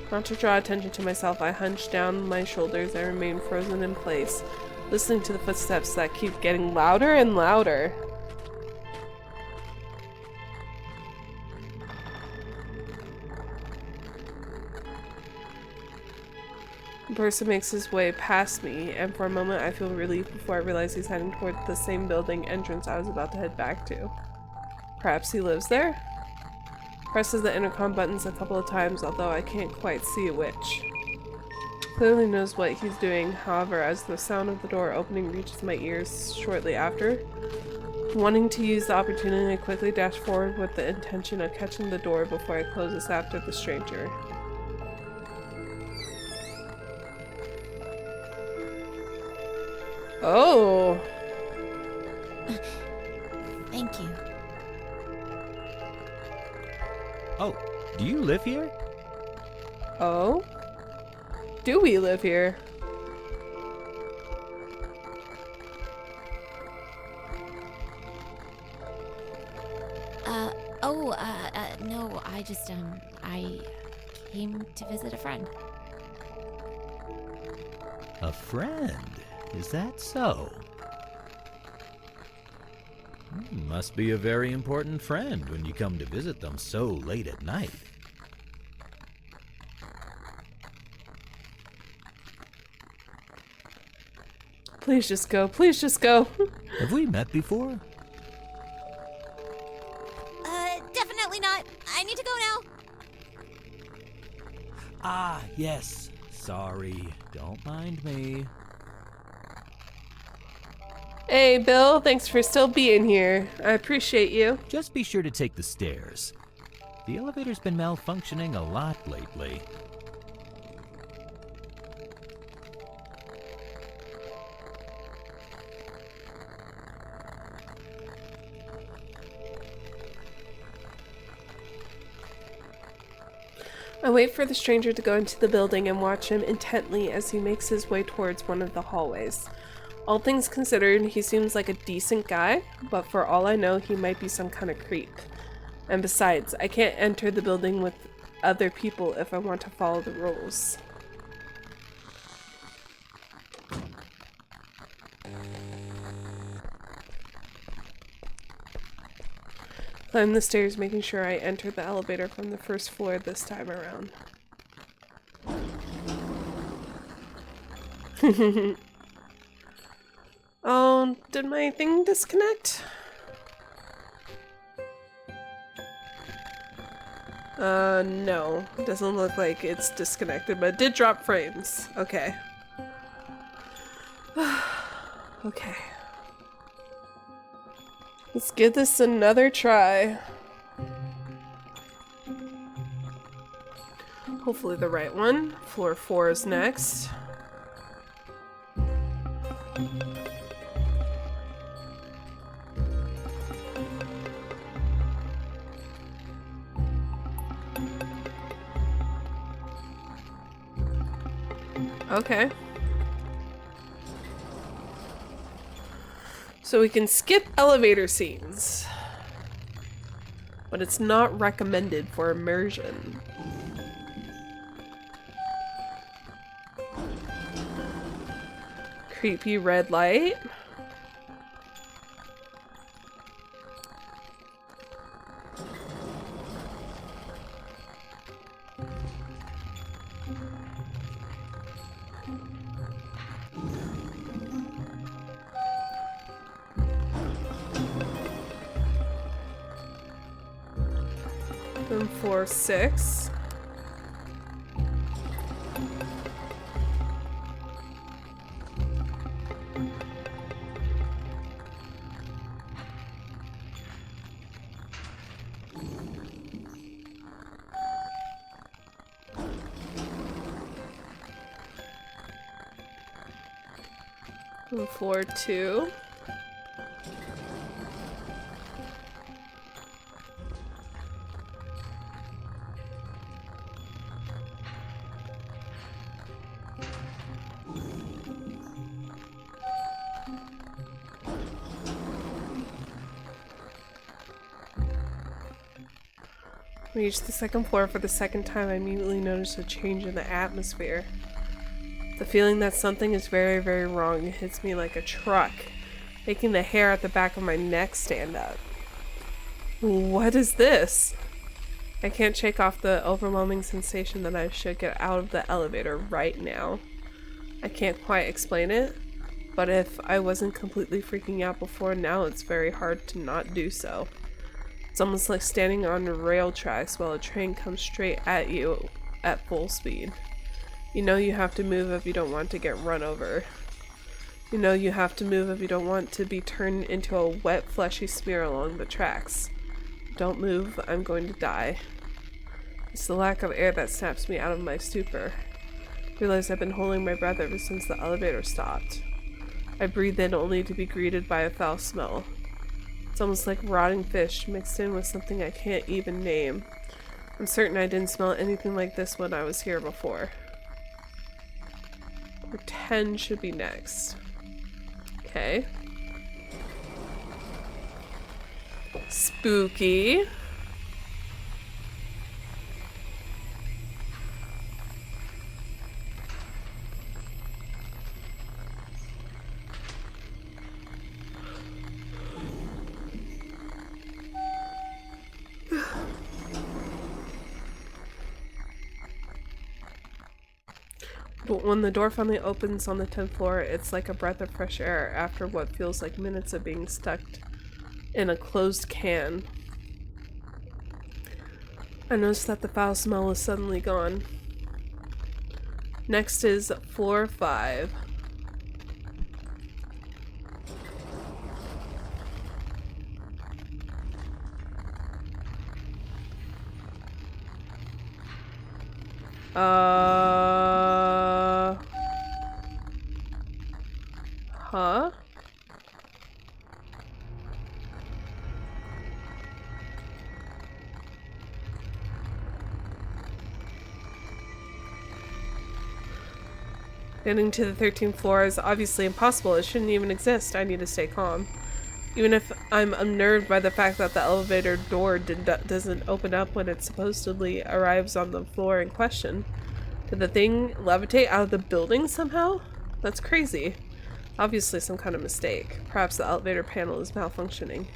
Not to draw attention to myself, I hunched down my shoulders and remained frozen in place, listening to the footsteps that keep getting louder and louder. The person makes his way past me, and for a moment I feel relief before I realize he's heading toward the same building entrance I was about to head back to. Perhaps he lives there? Presses the intercom buttons a couple of times, although I can't quite see which. Clearly knows what he's doing, however, as the sound of the door opening reaches my ears shortly after. Wanting to use the opportunity, I quickly dash forward with the intention of catching the door before I close this after the stranger. Oh! Thank you. Oh, do you live here? Oh? Do we live here? No, I came to visit a friend. A friend? Is that so? Must be a very important friend when you come to visit them so late at night. Please just go. Please just go. Have we met before? Definitely not. I need to go now. Ah, yes. Sorry. Don't mind me. Hey, Bill. Thanks for still being here. I appreciate you. Just be sure to take the stairs. The elevator's been malfunctioning a lot lately. I wait for the stranger to go into the building and watch him intently as he makes his way towards one of the hallways. All things considered, he seems like a decent guy, but for all I know, he might be some kind of creep. And besides, I can't enter the building with other people if I want to follow the rules. Climb the stairs, making sure I enter the elevator from the first floor this time around. Oh, did my thing disconnect? No. It doesn't look like it's disconnected, but it did drop frames. Okay. Okay. Let's give this another try. Hopefully the right one. Floor 4 is next. Okay. So we can skip elevator scenes, but it's not recommended for immersion. Creepy red light. Room 4-6. Room 4-2. Reached the second floor for the second time. I immediately noticed a change in the atmosphere. The feeling that something is very, very wrong hits me like a truck, making the hair at the back of my neck stand up. What is this? I can't shake off the overwhelming sensation that I should get out of the elevator right now. I can't quite explain it, but if I wasn't completely freaking out before, now it's very hard to not do so. It's almost like standing on rail tracks while a train comes straight at you at full speed. You know you have to move if you don't want to get run over. You know you have to move if you don't want to be turned into a wet, fleshy smear along the tracks. Don't move, I'm going to die. It's the lack of air that snaps me out of my stupor. I realize I've been holding my breath ever since the elevator stopped. I breathe in only to be greeted by a foul smell. It's almost like rotting fish mixed in with something I can't even name. I'm certain I didn't smell anything like this when I was here before. Number 10 should be next. Okay. Spooky. But when the door finally opens on the 10th floor, it's like a breath of fresh air after what feels like minutes of being stuck in a closed can. I noticed that the foul smell is suddenly gone. Next is floor 5. Huh? Getting to the 13th floor is obviously impossible. It shouldn't even exist. I need to stay calm. Even if I'm unnerved by the fact that the elevator door doesn't open up when it supposedly arrives on the floor in question. Did the thing levitate out of the building somehow? That's crazy. Obviously some kind of mistake. Perhaps the elevator panel is malfunctioning.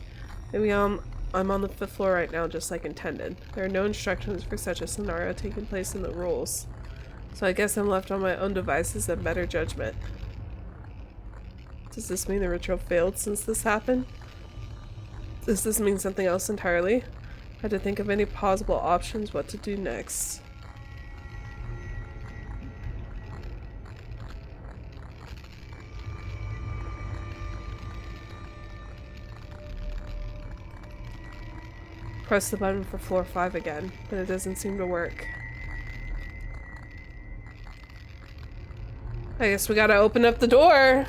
Maybe I'm on the 5th floor right now just like intended. There are no instructions for such a scenario taking place in the rules. So I guess I'm left on my own devices and better judgment. Does this mean the ritual failed since this happened? Does this mean something else entirely? I had to think of any possible options what to do next. Press the button for floor 5 again, but it doesn't seem to work. I guess we gotta open up the door.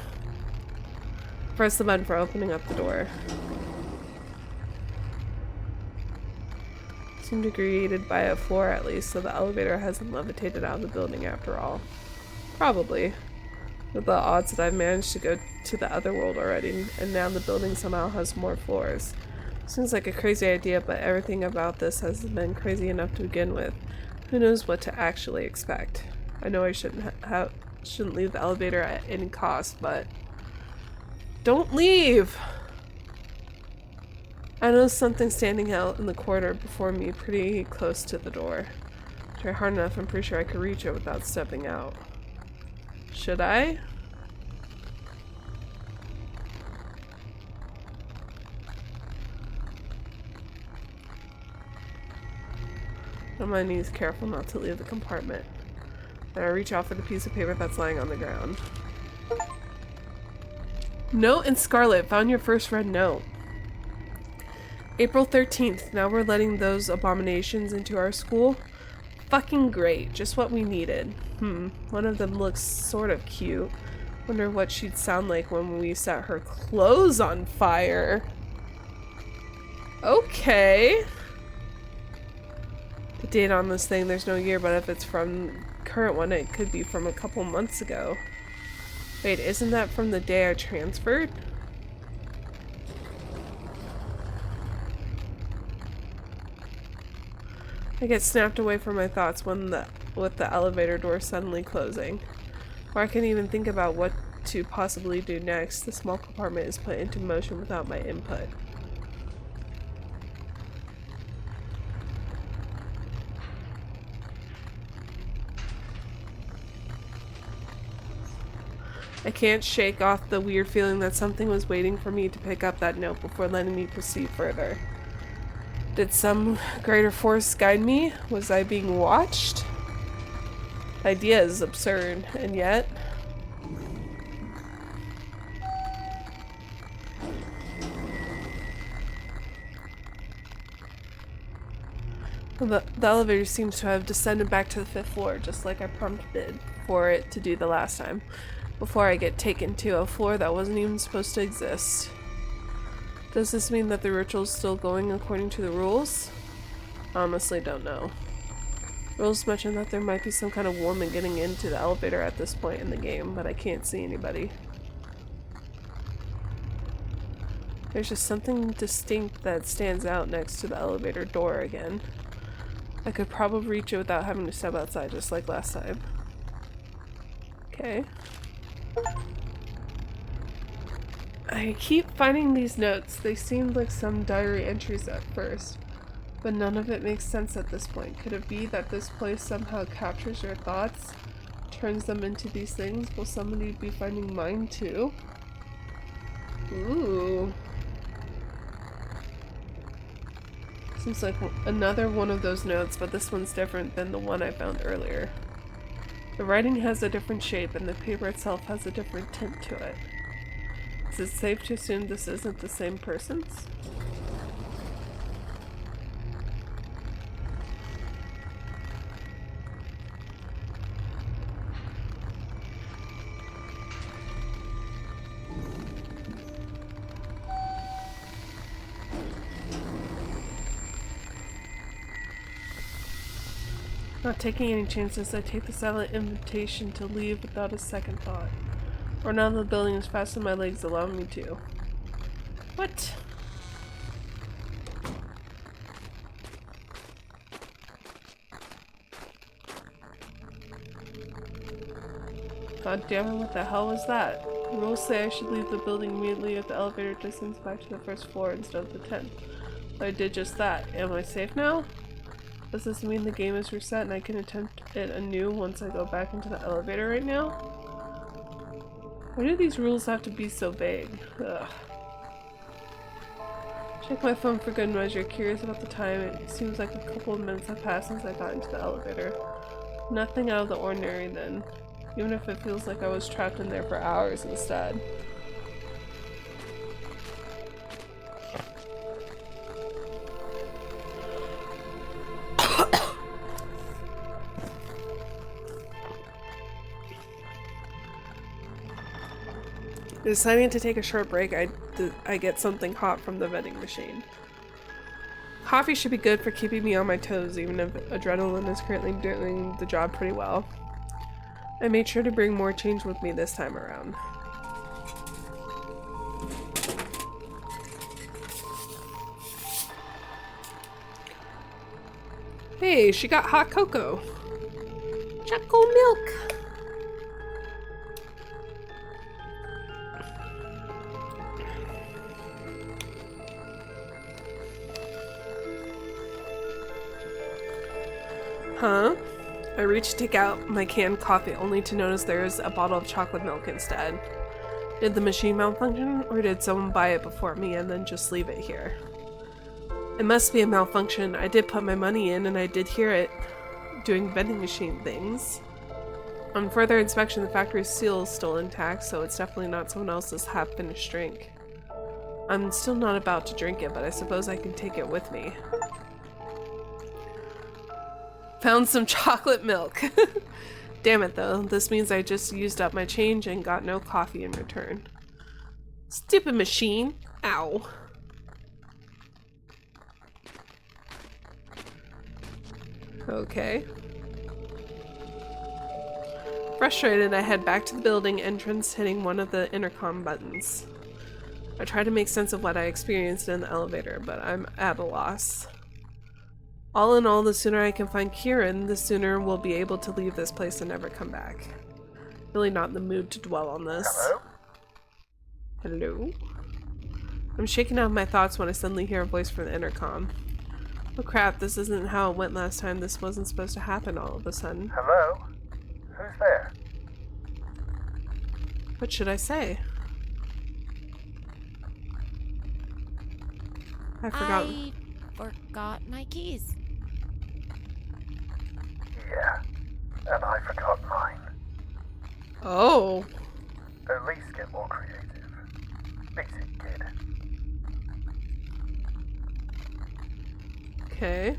Press the button for opening up the door. Seemed created by a floor at least, so the elevator hasn't levitated out of the building after all. Probably. With the odds that I've managed to go to the other world already, and now the building somehow has more floors. Seems like a crazy idea, but everything about this has been crazy enough to begin with. Who knows what to actually expect. I know I shouldn't leave the elevator at any cost, but don't leave! I know something standing out in the corridor before me, pretty close to the door. Try hard enough, I'm pretty sure I could reach it without stepping out. Should I? On my knees, careful not to leave the compartment. Then I reach out for the piece of paper that's lying on the ground. Note in Scarlet, found your first red note. April 13th, now we're letting those abominations into our school. Fucking great, just what we needed. One of them looks sort of cute. Wonder what she'd sound like when we set her clothes on fire. Okay. The date on this thing, there's no year, but if it's from current one, it could be from a couple months ago. Wait, isn't that from the day I transferred? I get snapped away from my thoughts with the elevator door suddenly closing. Or I can't even think about what to possibly do next. The small compartment is put into motion without my input. I can't shake off the weird feeling that something was waiting for me to pick up that note before letting me proceed further. Did some greater force guide me? Was I being watched? The idea is absurd, and yet... The elevator seems to have descended back to the 5th floor, just like I prompted for it to do the last time, before I get taken to a floor that wasn't even supposed to exist. Does this mean that the ritual's still going according to the rules? Honestly, don't know. Rules mention that there might be some kind of woman getting into the elevator at this point in the game, but I can't see anybody. There's just something distinct that stands out next to the elevator door again. I could probably reach it without having to step outside, just like last time. Okay. I keep finding these notes. They seemed like some diary entries at first, but none of it makes sense at this point. Could it be that this place somehow captures your thoughts, turns them into these things? Will somebody be finding mine too? Ooh. Seems like another one of those notes, but this one's different than the one I found earlier. The writing has a different shape, and the paper itself has a different tint to it. Is it safe to assume this isn't the same person's? Not taking any chances, I take the silent invitation to leave without a second thought. Run out of the building as fast as my legs allow me to. What? God damn it, what the hell was that? The rules say I should leave the building immediately if the elevator descends back to the 1st floor instead of the 10th. But I did just that. Am I safe now? Does this mean the game is reset and I can attempt it anew once I go back into the elevator right now? Why do these rules have to be so vague? Ugh. Check my phone for good measure. Curious about the time. It seems like a couple of minutes have passed since I got into the elevator. Nothing out of the ordinary then. Even if it feels like I was trapped in there for hours instead. Deciding to take a short break, I get something hot from the vending machine. Coffee should be good for keeping me on my toes, even if adrenaline is currently doing the job pretty well. I made sure to bring more change with me this time around. Hey, she got hot cocoa. Choco milk. Huh? I reached to take out my canned coffee only to notice there's a bottle of chocolate milk instead. Did the machine malfunction, or did someone buy it before me and then just leave it here? It must be a malfunction. I did put my money in and I did hear it doing vending machine things. On further inspection, the factory seal is still intact, so it's definitely not someone else's half-finished drink. I'm still not about to drink it, but I suppose I can take it with me. Found some chocolate milk. Damn it though, this means I just used up my change and got no coffee in return. Stupid machine. Ow. Okay. Frustrated, I head back to the building entrance, hitting one of the intercom buttons. I try to make sense of what I experienced in the elevator, but I'm at a loss. All in all, the sooner I can find Kieran, the sooner we'll be able to leave this place and never come back. Really not in the mood to dwell on this. Hello? Hello? I'm shaking out of my thoughts when I suddenly hear a voice from the intercom. Oh crap, this isn't how it went last time. This wasn't supposed to happen all of a sudden. Hello? Who's there? What should I say? I forgot. I forgot my keys. Yeah, and I forgot mine. Oh. At least get more creative. Basic kid. Okay.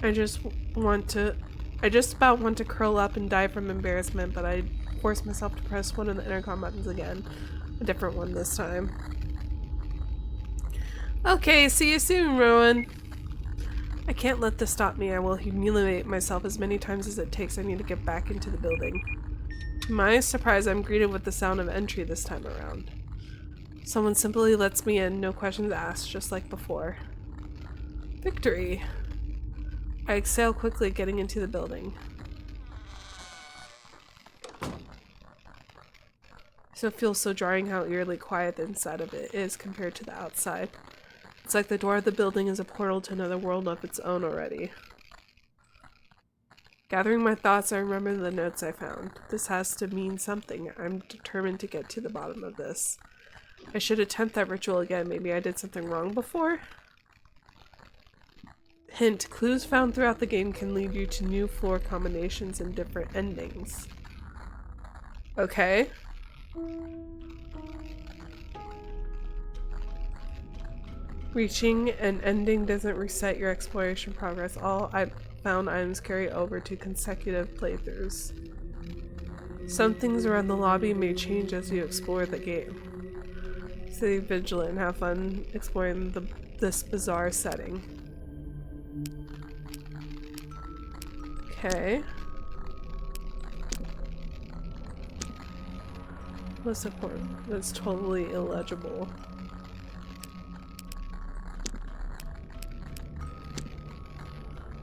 I just about want to curl up and die from embarrassment, but I force myself to press one of the intercom buttons again. A different one this time. Okay, see you soon, Rowan. I can't let this stop me. I will humiliate myself as many times as it takes. I need to get back into the building. To my surprise, I'm greeted with the sound of entry this time around. Someone simply lets me in, no questions asked, just like before. Victory! I exhale quickly, getting into the building. It feels so jarring how eerily quiet the inside of it is compared to the outside. It's like the door of the building is a portal to another world of its own already. Gathering my thoughts, I remember the notes I found. This has to mean something. I'm determined to get to the bottom of this. I should attempt that ritual again. Maybe I did something wrong before? Hint, clues found throughout the game can lead you to new floor combinations and different endings. Okay. Reaching an ending doesn't reset your exploration progress. All found items carry over to consecutive playthroughs. Some things around the lobby may change as you explore the game. Stay vigilant and have fun exploring this bizarre setting. Okay. List of port that's totally illegible.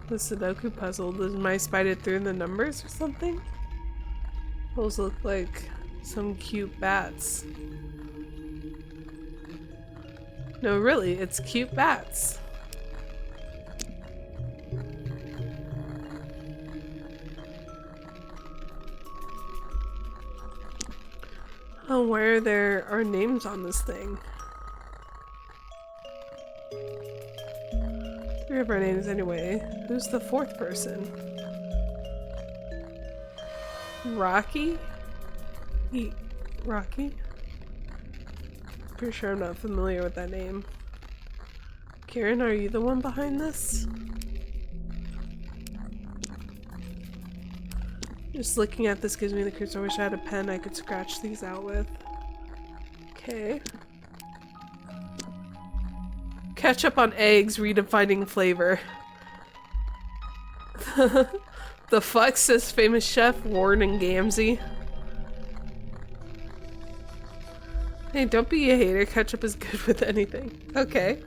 The Sudoku puzzle. Does my spider through the numbers or something? Those look like some cute bats. No, really, it's cute bats. Oh, why are there our names on this thing? 3 of our names anyway. Who's the 4th person? Rocky? Rocky? Pretty sure I'm not familiar with that name. Kieran, are you the one behind this? Just looking at this gives me the creeps. I wish I had a pen I could scratch these out with. Okay. Ketchup on eggs, redefining flavor. The fuck, says famous chef Warren Gamsey. Hey, don't be a hater. Ketchup is good with anything. Okay.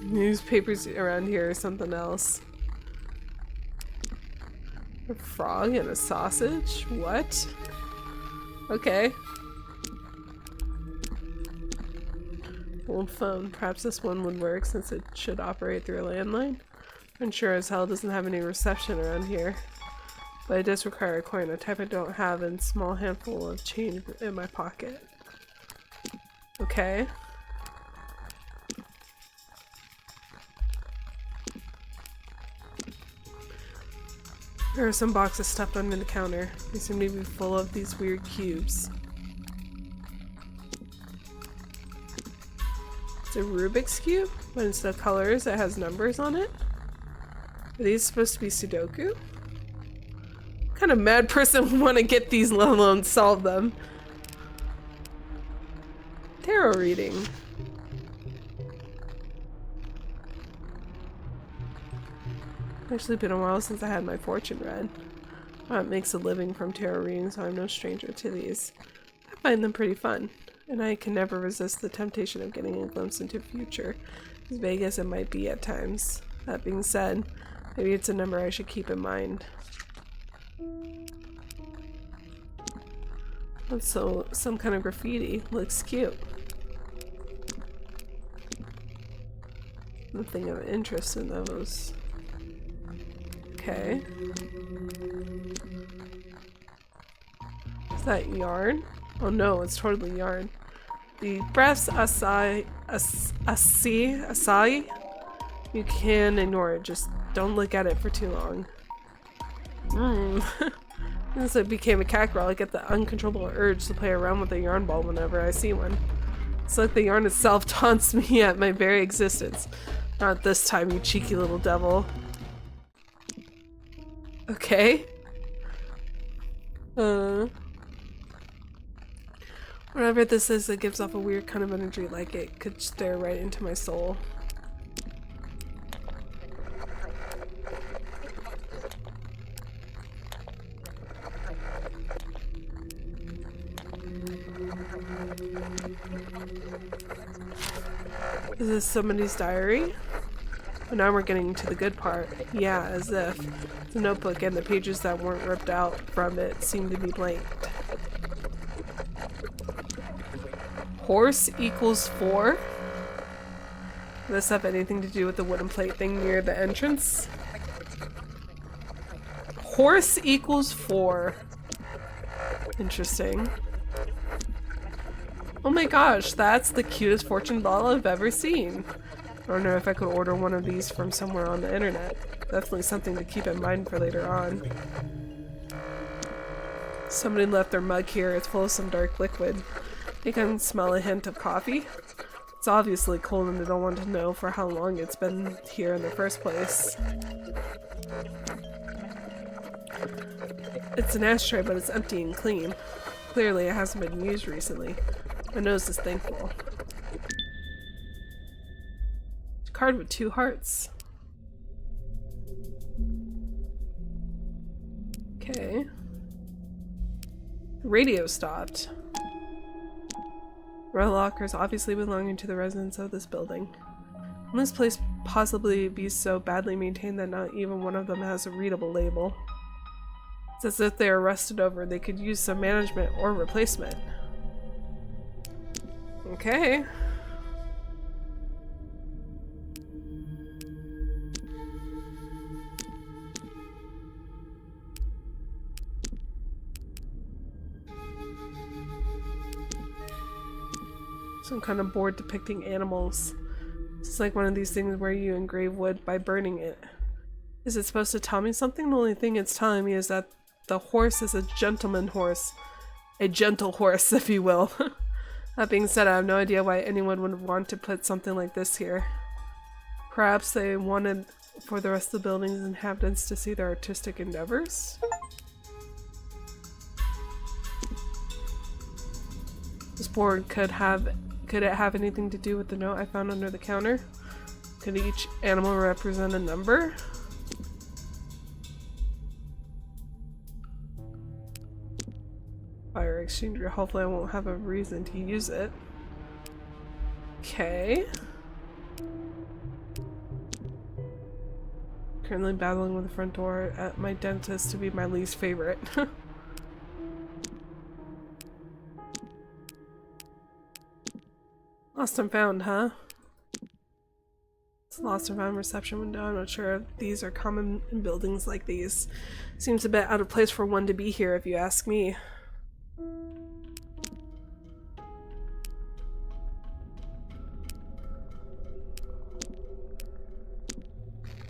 Newspapers around here or something else. A frog and a sausage? What? Okay. Old phone. Perhaps this one would work since it should operate through a landline. I'm sure as hell doesn't have any reception around here. But it does require a coin, a type I don't have, and a small handful of change in my pocket. Okay. There are some boxes stuffed under the counter. They seem to be full of these weird cubes. It's a Rubik's Cube, but instead of colors, it has numbers on it. Are these supposed to be Sudoku? What kind of mad person would want to get these, let alone solve them? Tarot reading. Actually been a while since I had my fortune read. It makes a living from tarot reading, so I'm no stranger to these. I find them pretty fun, and I can never resist the temptation of getting a glimpse into the future, as vague as it might be at times. That being said, maybe it's a number I should keep in mind. So, some kind of graffiti. Looks cute. Nothing of interest in those. Okay. Is that yarn? Oh no, it's totally yarn. The breaths acai, you can ignore it, just don't look at it for too long. Since I became a cat girl, I get the uncontrollable urge to play around with a yarn ball whenever I see one. It's like the yarn itself taunts me at my very existence. Not this time, you cheeky little devil. Okay. Whatever this is, it gives off a weird kind of energy, like it could stare right into my soul. Is this somebody's diary? But now we're getting to the good part. Yeah, as if. The notebook and the pages that weren't ripped out from it seem to be blanked. Horse equals 4? Does this have anything to do with the wooden plate thing near the entrance? Horse equals 4. Interesting. Oh my gosh, that's the cutest fortune ball I've ever seen. I don't know if I could order one of these from somewhere on the internet. Definitely something to keep in mind for later on. Somebody left their mug here. It's full of some dark liquid. I can smell a hint of coffee. It's obviously cold and they don't want to know for how long it's been here in the first place. It's an ashtray, but it's empty and clean. Clearly it hasn't been used recently. My nose is thankful. Card with 2 hearts. Okay. The radio stopped. Rail lockers obviously belonging to the residents of this building. Can this place possibly be so badly maintained that not even one of them has a readable label? It's as if they are rusted over. They could use some management or replacement. Okay. Some kind of board depicting animals. It's like one of these things where you engrave wood by burning it. Is it supposed to tell me something? The only thing it's telling me is that the horse is a gentleman horse. A gentle horse, if you will. That being said, I have no idea why anyone would want to put something like this here. Perhaps they wanted for the rest of the building's inhabitants to see their artistic endeavors? This board could it have anything to do with the note I found under the counter? Could each animal represent a number? Fire exchanger. Hopefully I won't have a reason to use it. Okay. Currently battling with the front door at my dentist to be my least favorite. Lost and found, huh? It's lost and found reception window. I'm not sure if these are common in buildings like these. Seems a bit out of place for one to be here, if you ask me.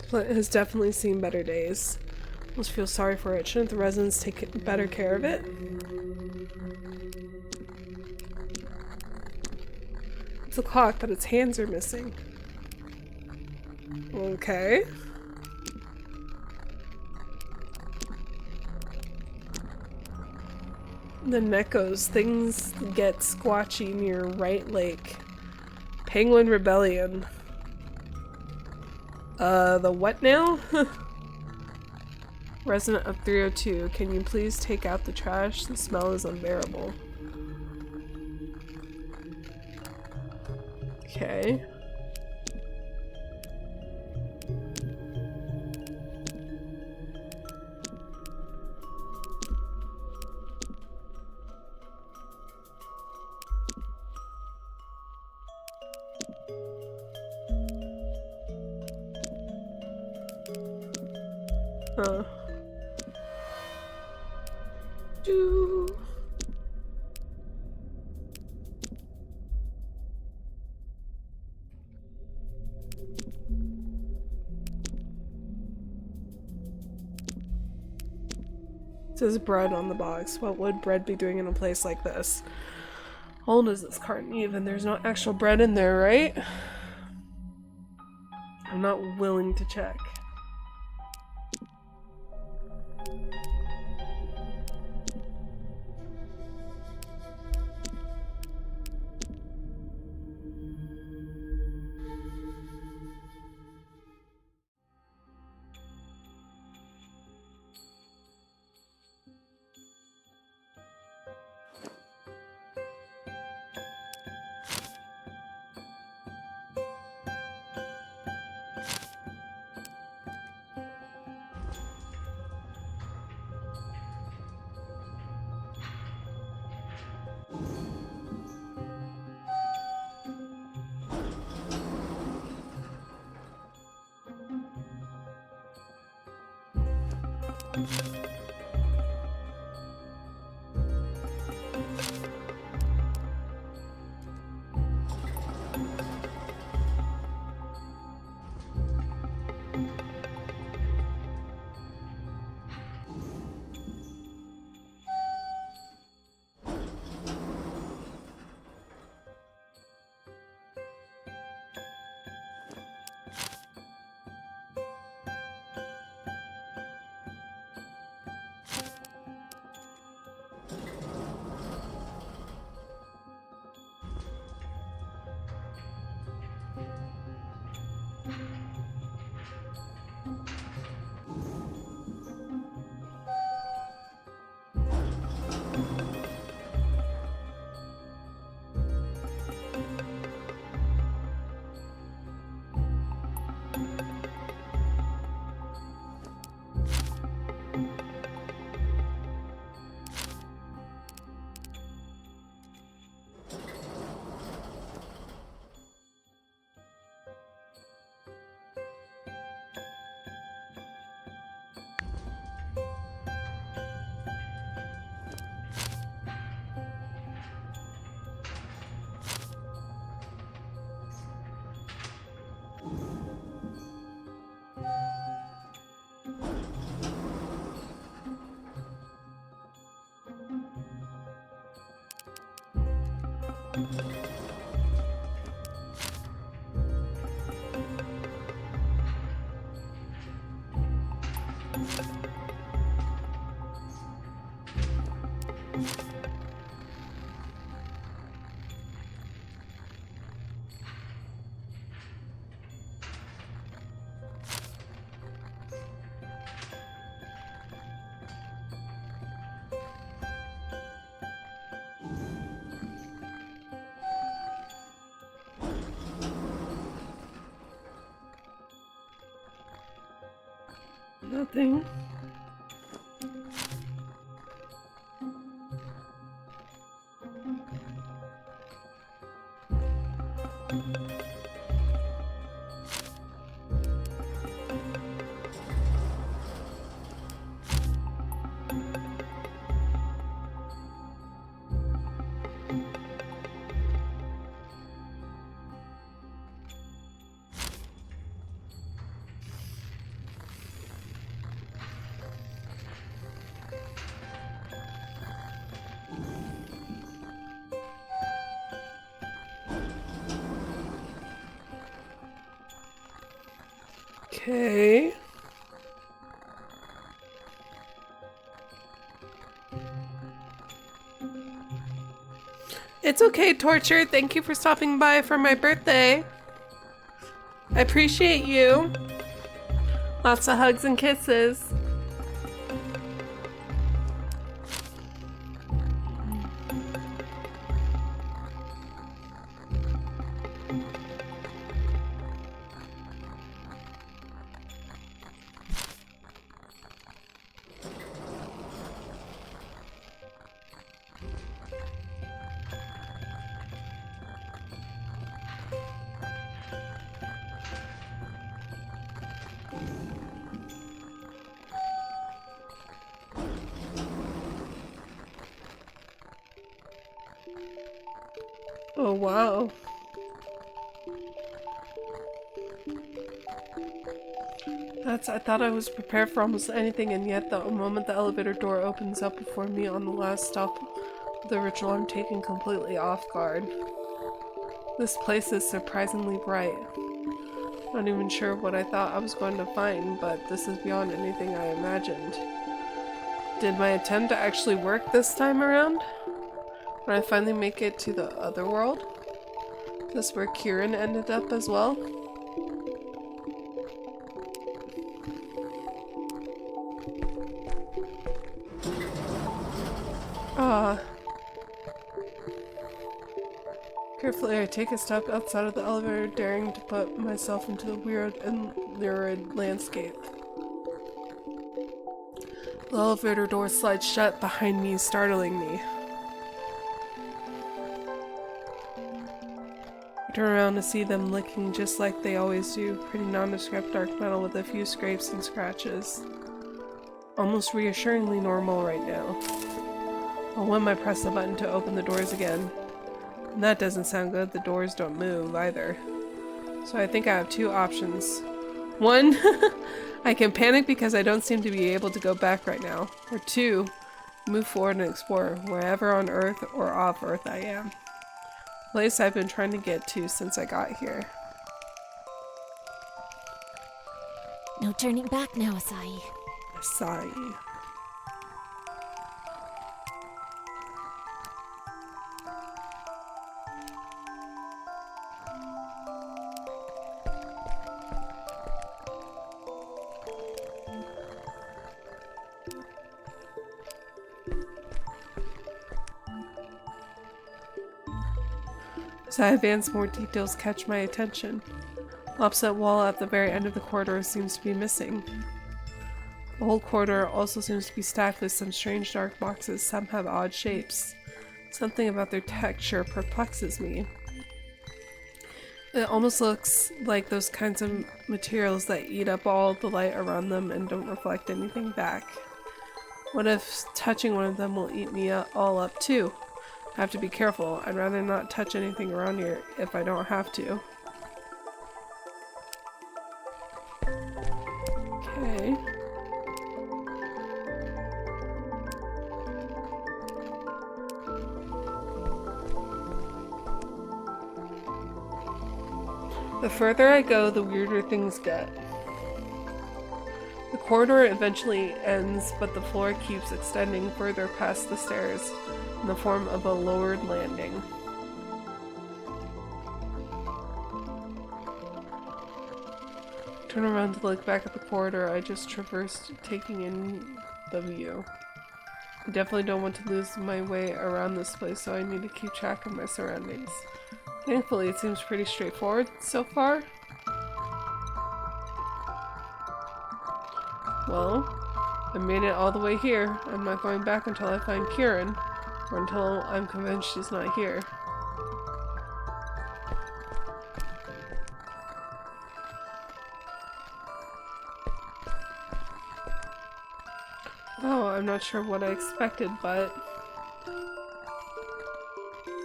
Flint has definitely seen better days. Almost feel sorry for it. Shouldn't the residents take better care of it? It's a clock, but its hands are missing. Okay. The Neckos. Things get squatchy near Right Lake. Penguin Rebellion. The what now? Resident of 302, can you please take out the trash? The smell is unbearable. Okay. It says bread on the box. What would bread be doing in a place like this? How old is this carton even? There's no actual bread in there, right? I'm not willing to check. Nothing. Okay. It's okay, Torture. Thank you for stopping by for my birthday. I appreciate you. Lots of hugs and kisses. Oh, wow. I thought I was prepared for almost anything, and yet the moment the elevator door opens up before me on the last stop of the ritual, I'm taken completely off guard. This place is surprisingly bright. Not even sure what I thought I was going to find, but this is beyond anything I imagined. Did my attempt actually work this time around? When I finally make it to the other world? Is this where Kieran ended up as well? Carefully, I take a step outside of the elevator, daring to put myself into the weird and lurid landscape. The elevator door slides shut behind me, startling me. I turn around to see them looking just like they always do, pretty nondescript dark metal with a few scrapes and scratches. Almost reassuringly normal right now. I'll when I press the button to open the doors again. And that doesn't sound good, the doors don't move either. So I think I have two options. One, I can panic because I don't seem to be able to go back right now. Or two, move forward and explore wherever on Earth or off Earth I am. Place I've been trying to get to since I got here. No turning back now, Asai. Asai. As I advance, more details catch my attention. The opposite wall at the very end of the corridor seems to be missing. The whole corridor also seems to be stacked with some strange dark boxes. Some have odd shapes. Something about their texture perplexes me. It almost looks like those kinds of materials that eat up all the light around them and don't reflect anything back. What if touching one of them will eat me all up too? I have to be careful. I'd rather not touch anything around here if I don't have to. Okay. The further I go, the weirder things get. The corridor eventually ends, but the floor keeps extending further past the stairs in the form of a lowered landing. Turn around to look back at the corridor I just traversed, taking in the view. I definitely don't want to lose my way around this place, so I need to keep track of my surroundings. Thankfully, it seems pretty straightforward so far. Well, I made it all the way here. I'm not going back until I find Kieran, or until I'm convinced she's not here. Oh, I'm not sure what I expected, but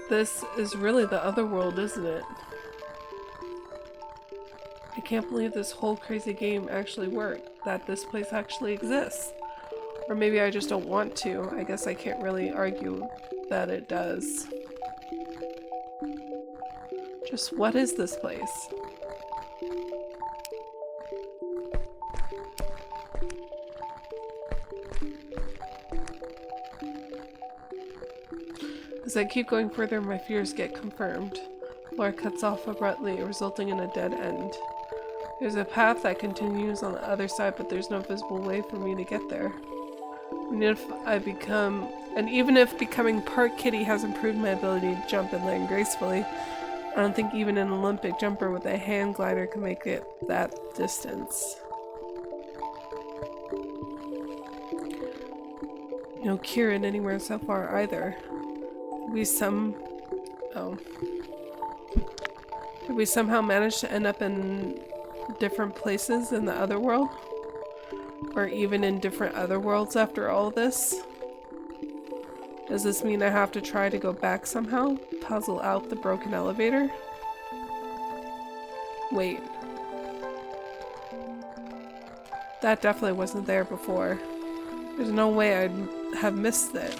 this is really the other world, isn't it? I can't believe this whole crazy game actually worked, that this place actually exists. Or maybe I just don't want to. I guess I can't really argue that it does. Just what is this place? As I keep going further, my fears get confirmed. The floor cuts off abruptly, resulting in a dead end. There's a path that continues on the other side, but there's no visible way for me to get there. Even if becoming part kitty has improved my ability to jump and land gracefully, I don't think even an Olympic jumper with a hand glider can make it that distance. No Kieran anywhere so far either. Did we somehow manage to end up in different places in the other world? Or even in different other worlds after all this? Does this mean I have to try to go back somehow? Puzzle out the broken elevator? Wait. That definitely wasn't there before. There's no way I'd have missed it.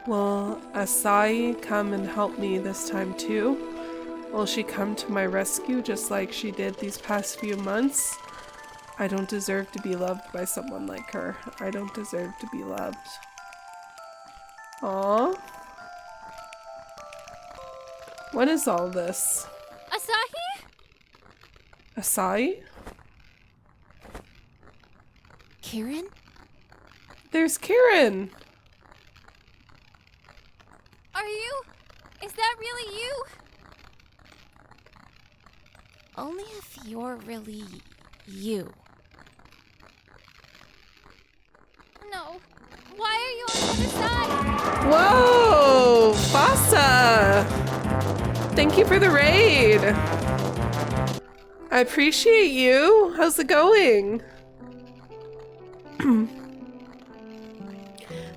Will Asai come and help me this time too? Will she come to my rescue just like she did these past few months? I don't deserve to be loved by someone like her. I don't deserve to be loved. Aww. What is all this? Asahi? Asai? Kieran? There's Kieran! Are you? Is that really you? Only if you're really you. No. Why are you on the other side? Whoa! Fasa! Thank you for the raid! I appreciate you. How's it going?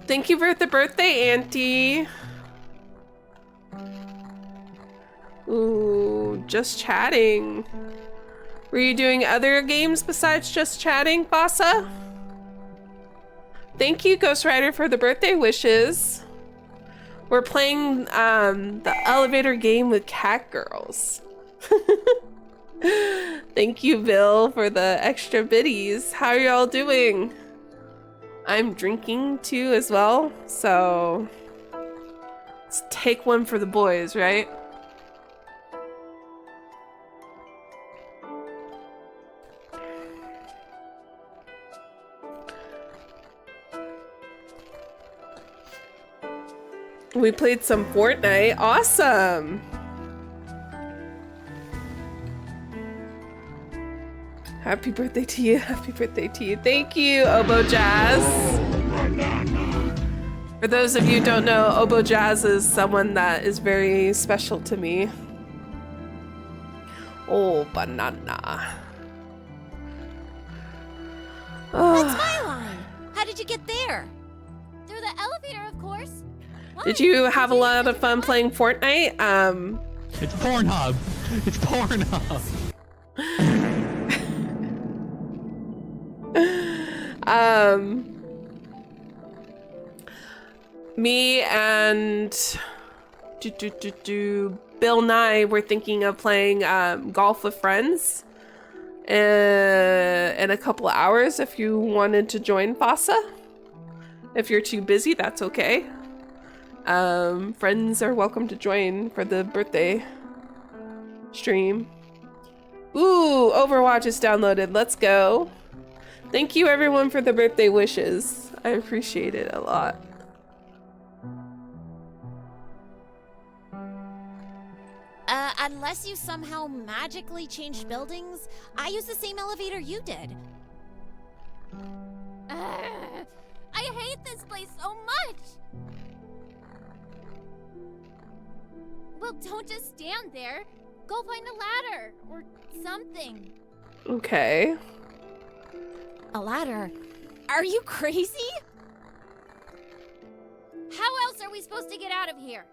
Thank you for the birthday, Auntie. Ooh, just chatting. Were you doing other games besides just chatting, Fasa? Thank you, Ghost Rider, for the birthday wishes. We're playing the elevator game with cat girls. Thank you, Bill, for the extra biddies. How are y'all doing? I'm drinking too as well, so let's take one for the boys, right? We played some Fortnite. Awesome! Happy birthday to you. Happy birthday to you. Thank you, Obo Jazz. For those of you who don't know, Obo Jazz is someone that is very special to me. Oh, banana. Oh. That's my line. How did you get there? Through the elevator, of course. Why? Did you have a lot of fun playing Fortnite? It's Pornhub. It's Pornhub. Me and Bill Nye were thinking of playing golf with friends in a couple of hours if you wanted to join Fasa. If you're too busy, that's okay. Friends are welcome to join for the birthday stream. Ooh, Overwatch is downloaded. Let's go. Thank you everyone for the birthday wishes. I appreciate it a lot. Unless you somehow magically changed buildings, I used the same elevator you did. I hate this place so much! Well, don't just stand there. Go find a ladder or something. Okay. A ladder? Are you crazy? How else are we supposed to get out of here?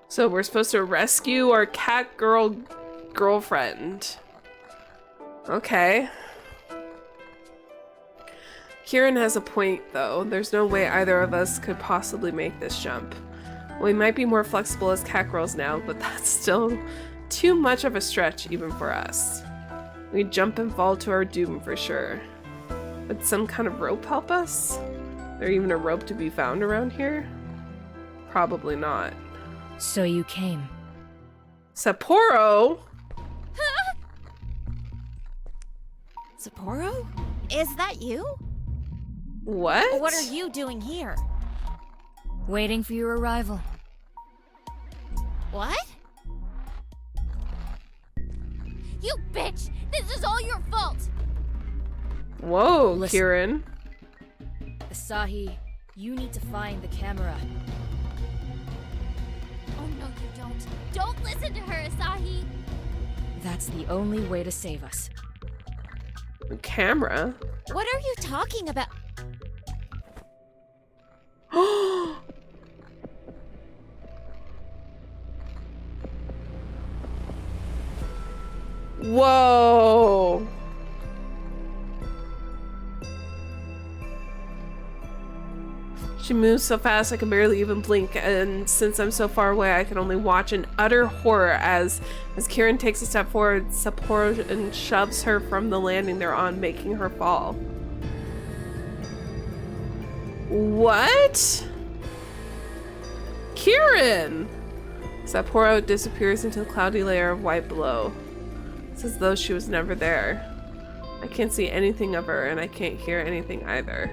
So we're supposed to rescue our cat girl girlfriend. Okay. Kieran has a point, though. There's no way either of us could possibly make this jump. We might be more flexible as cat girls now, but that's still too much of a stretch even for us. We'd jump and fall to our doom for sure. Would some kind of rope help us? There even a rope to be found around here? Probably not. So you came. Sapporo? Sapporo? Is that you? What? What are you doing here? Waiting for your arrival. What? You bitch! This is all your fault! Whoa, Listen. Kieran. Asahi, you need to find the camera. Oh no, you don't. Don't listen to her, Asahi! That's the only way to save us. Camera? What are you talking about? Whoa. She moves so fast I can barely even blink, and since I'm so far away I can only watch in utter horror as Kieran takes a step forward, Sapporo and shoves her from the landing they're on, making her fall. What? Kieran! Sapporo disappears into the cloudy layer of white below. It's as though she was never there. I can't see anything of her, and I can't hear anything either.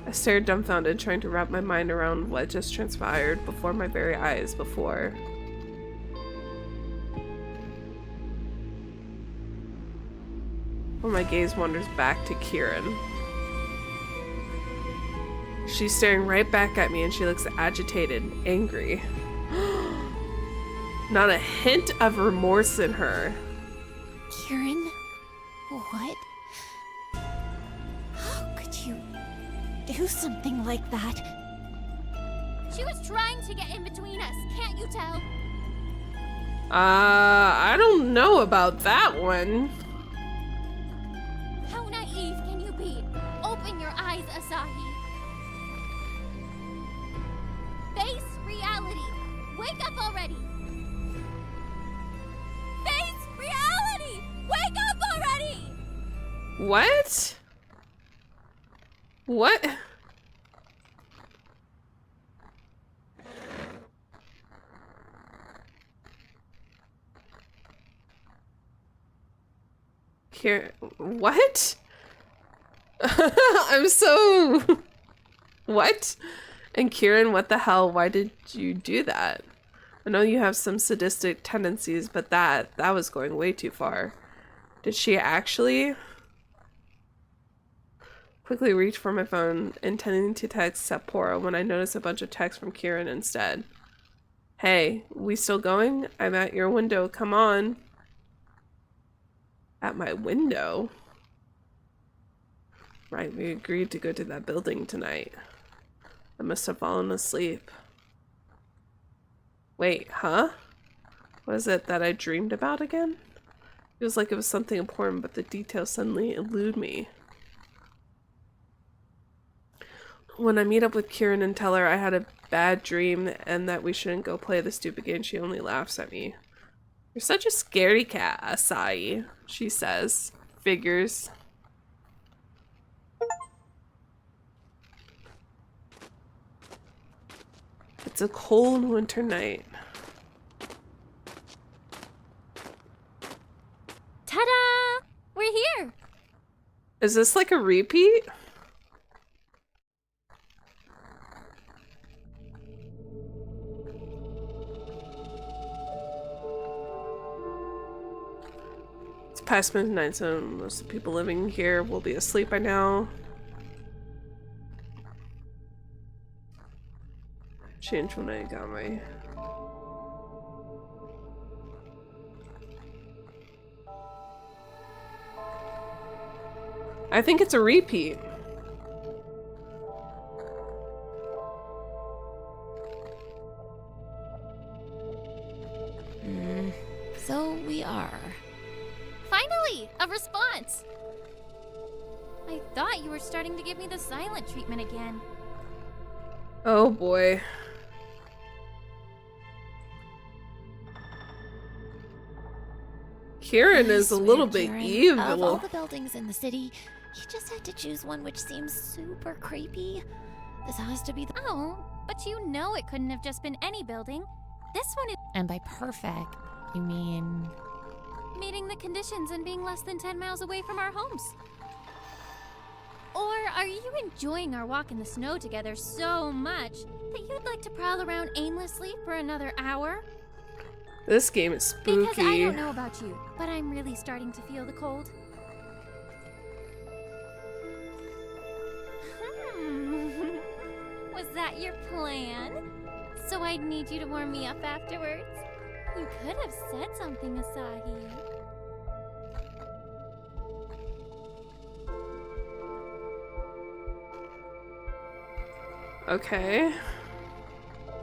I stared dumbfounded, trying to wrap my mind around what just transpired before my very eyes before. When my gaze wanders back to Kieran. She's staring right back at me and she looks agitated, angry. Not a hint of remorse in her. Kieran? What? How could you do something like that? She was trying to get in between us, can't you tell? I don't know about that one. How naive can you be? Open your eyes, Asahi. Face reality. Wake up already. Face reality. Wake up already. What? What? Here, what? I'm so... What? And Kieran, what the hell? Why did you do that? I know you have some sadistic tendencies, but that was going way too far. Did she actually? Quickly reached for my phone, intending to text Sapporo when I noticed a bunch of texts from Kieran instead. Hey, we still going? I'm at your window, come on. At my window? Right, we agreed to go to that building tonight. I must have fallen asleep. Wait, huh? What is it that I dreamed about again? Feels like it was something important, but the details suddenly elude me. When I meet up with Kieran and tell her I had a bad dream and that we shouldn't go play the stupid game, she only laughs at me. You're such a scaredy cat, Asahi, she says. Figures. It's a cold winter night. Ta-da! We're here. Is this like a repeat? past midnight, so most of the people living here will be asleep by now. Change when I got my... I think it's a repeat. So we are. Finally, a response! I thought you were starting to give me the silent treatment again. Oh boy. Kieran is a little bit evil. Of all the buildings in the city, you just had to choose one which seems super creepy. This has to be the... Oh, but you know it couldn't have just been any building. This one is And by perfect, you mean... meeting the conditions and being less than 10 miles away from our homes. Or are you enjoying our walk in the snow together so much that you'd like to prowl around aimlessly for another hour? This game is spooky. Because I don't know about you, but I'm really starting to feel the cold. Was that your plan? So I'd need you to warm me up afterwards? You could have said something, Asahi. Okay.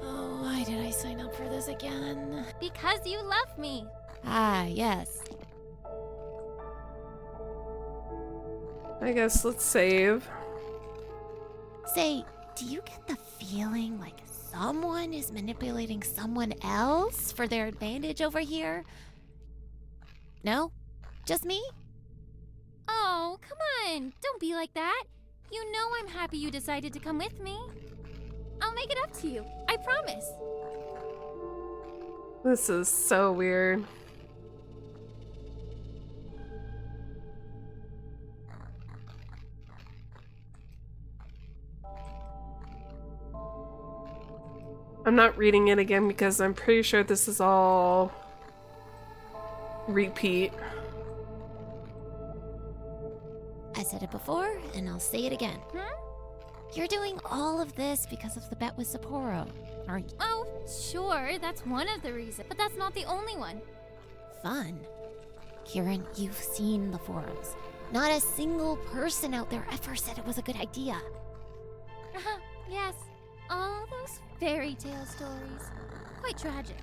Oh, why did I sign up for this again? Because you love me. Ah, yes. I guess let's save. Say, do you get the feeling like someone is manipulating someone else for their advantage over here? No? Just me? Oh, come on. Don't be like that. You know I'm happy you decided to come with me. I'll make it up to you. I promise. This is so weird. I'm not reading it again because I'm pretty sure this is all repeat. I said it before, and I'll say it again. You're doing all of this because of the bet with Sapporo, aren't you? Oh, sure, that's one of the reasons. But that's not the only one. Fun. Kieran, you've seen the forums. Not a single person out there ever said it was a good idea. Yes, all those fairy tale stories. Quite tragic.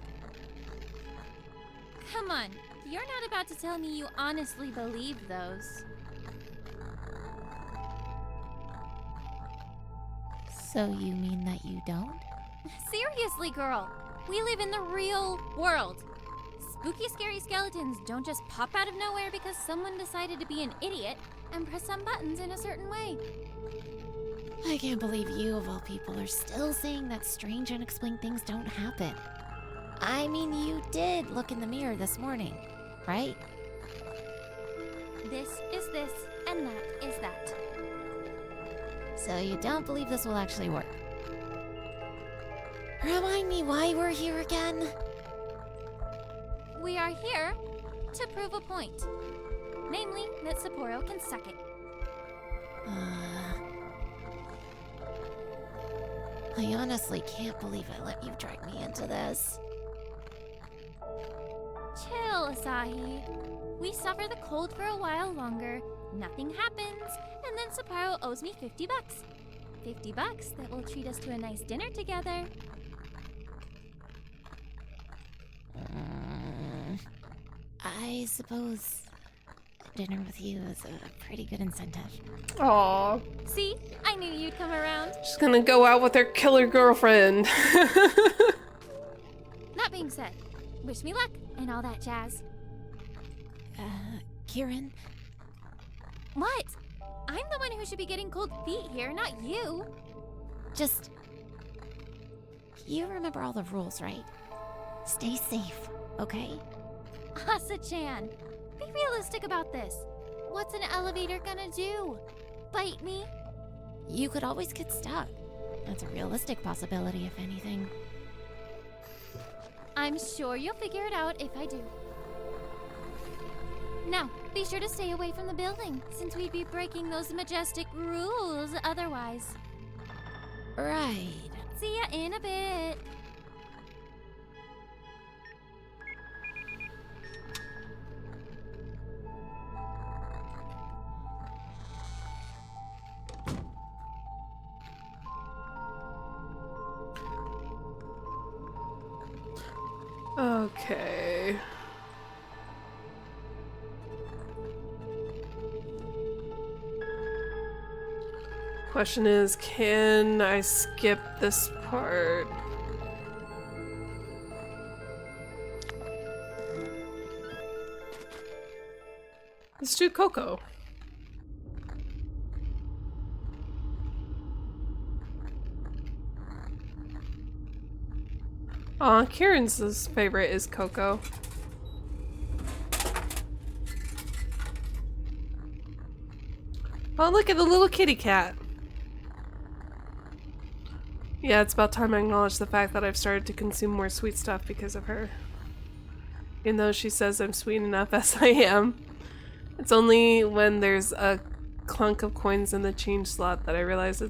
Come on, you're not about to tell me you honestly believe those. So you mean that you don't? Seriously, girl. We live in the real world. Spooky, scary skeletons don't just pop out of nowhere because someone decided to be an idiot and press some buttons in a certain way. I can't believe you, of all people, are still saying that strange, unexplained things don't happen. I mean, you did look in the mirror this morning, right? This is this, and that is that. So you don't believe this will actually work. Remind me why we're here again? We are here to prove a point. Namely, that Sapporo can suck it. I honestly can't believe I let you drag me into this. Chill, Asahi. We suffer the cold for a while longer, nothing happens, and then Sapporo owes me $50. $50 that will treat us to a nice dinner together. I suppose dinner with you is a pretty good incentive. Aw. See? I knew you'd come around. She's gonna go out with her killer girlfriend. That being said, wish me luck and all that jazz. Kieran? What? I'm the one who should be getting cold feet here, not you. Just... You remember all the rules, right? Stay safe, okay? Asa-chan, be realistic about this. What's an elevator gonna do? Bite me? You could always get stuck. That's a realistic possibility, if anything. I'm sure you'll figure it out if I do. Now, be sure to stay away from the building, since we'd be breaking those majestic rules otherwise. Right. See ya in a bit. Okay. Question is, can I skip this part? Let's do Coco. Aw, Kieran's favorite is Coco. Oh, look at the little kitty cat. Yeah, it's about time I acknowledge the fact that I've started to consume more sweet stuff because of her. Even though she says I'm sweet enough as I am. It's only when there's a clunk of coins in the change slot that I realize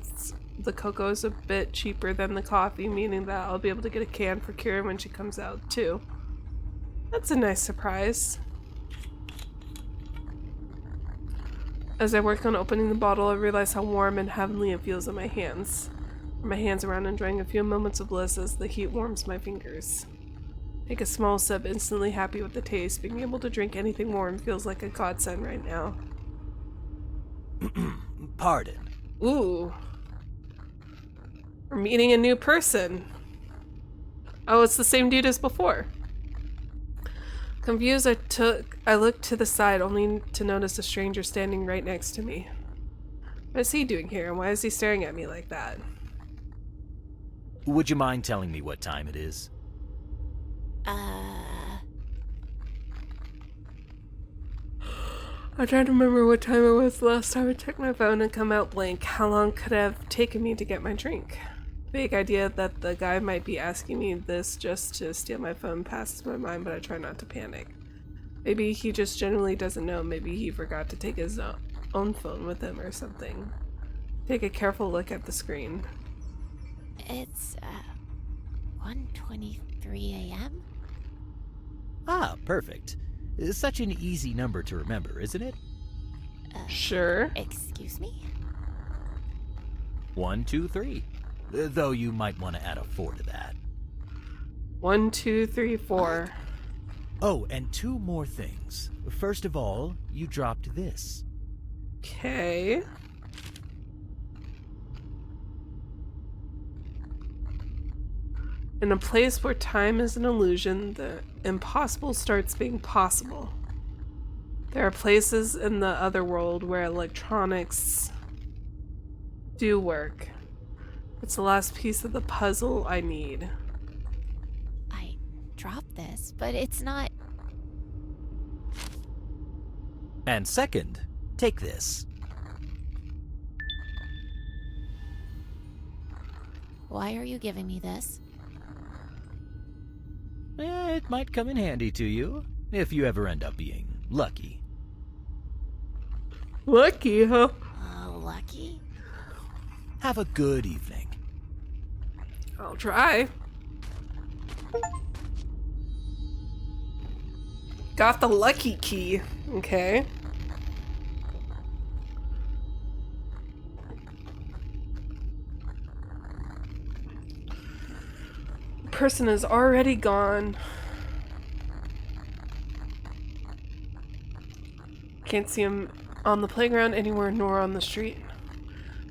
the cocoa is a bit cheaper than the coffee, meaning that I'll be able to get a can for Kira when she comes out too. That's a nice surprise. As I work on opening the bottle, I realize how warm and heavenly it feels in my hands. My hands around enjoying a few moments of bliss as the heat warms my fingers. Take a small sip, instantly happy with the taste. Being able to drink anything warm feels like a godsend right now. Pardon. Ooh. We're meeting a new person. Oh, it's the same dude as before. Confused, I looked to the side only to notice a stranger standing right next to me. What is he doing here, and why is he staring at me like that? Would you mind telling me what time it is? I tried to remember what time it was the last time I checked my phone and come out blank. How long could it have taken me to get my drink? Vague idea that the guy might be asking me this just to steal my phone passes my mind, but I try not to panic. Maybe he just generally doesn't know. Maybe he forgot to take his own phone with him or something. Take a careful look at the screen. It's 1:23 a.m. Ah, perfect. Such an easy number to remember, isn't it? Sure. Excuse me? 1, 2, 3. Though you might want to add a 4 to that. 1, 2, 3, 4. Oh, and 2 more things. First of all, you dropped this. Okay. In a place where time is an illusion, the impossible starts being possible. There are places in the other world where electronics do work. It's the last piece of the puzzle I need. I dropped this, but it's not... And second, take this. Why are you giving me this? It might come in handy to you, if you ever end up being lucky. Lucky, huh? Lucky? Have a good evening. I'll try. Got the lucky key. Okay. Person is already gone. Can't see him on the playground anywhere nor on the street.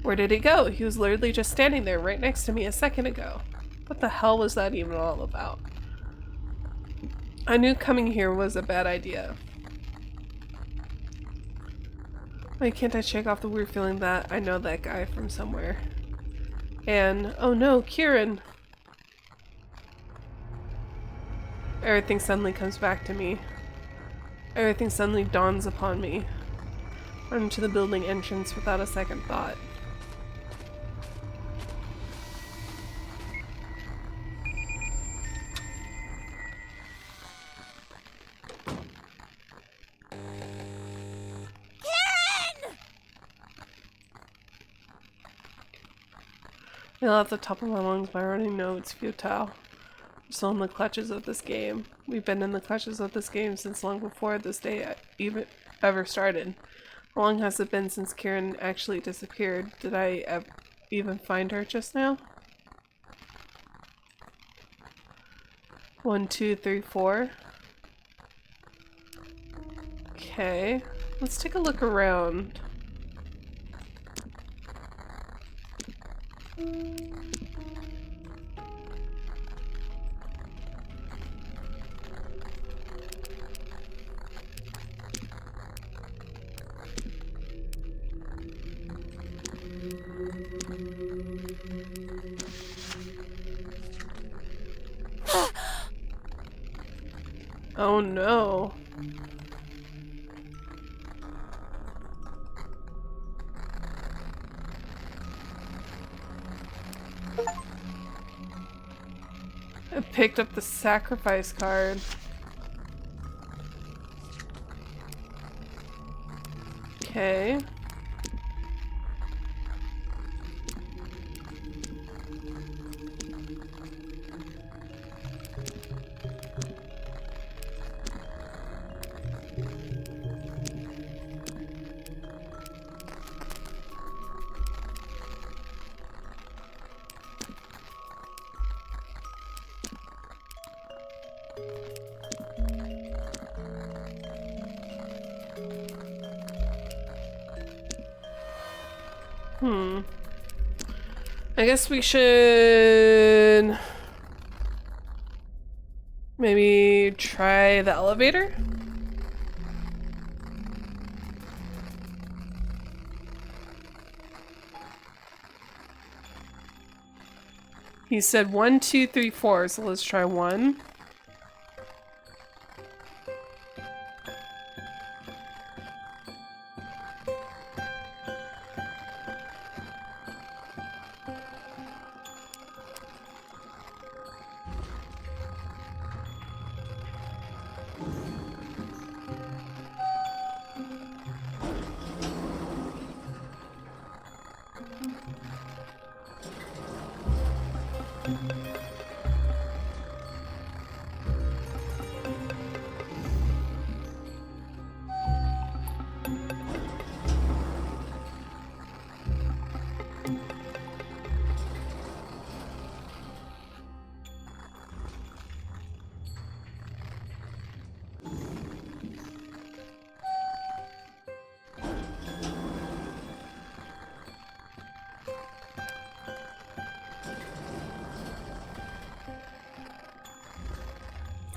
Where did he go? He was literally just standing there right next to me a second ago. What the hell was that even all about? I knew coming here was a bad idea. Why can't I shake off the weird feeling that I know that guy from somewhere? And, oh no, Kieran! Everything suddenly comes back to me. Everything suddenly dawns upon me. Run into the building entrance without a second thought. feel at the top of my lungs, but I already know it's futile. We're still in the clutches of this game. We've been in the clutches of this game since long before this day even ever started. How long has it been since Kieran actually disappeared? Did I even find her just now? 1, 2, 3, 4. Okay, let's take a look around. Oh no. I picked up the sacrifice card. Okay. I guess we should maybe try the elevator? He said 1, 2, 3, 4, so let's try 1.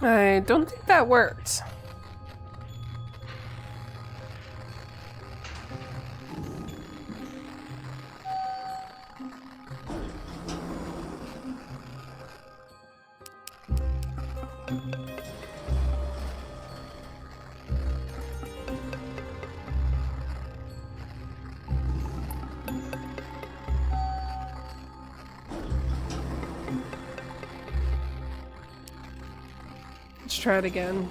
I don't think that worked. Let's try it again.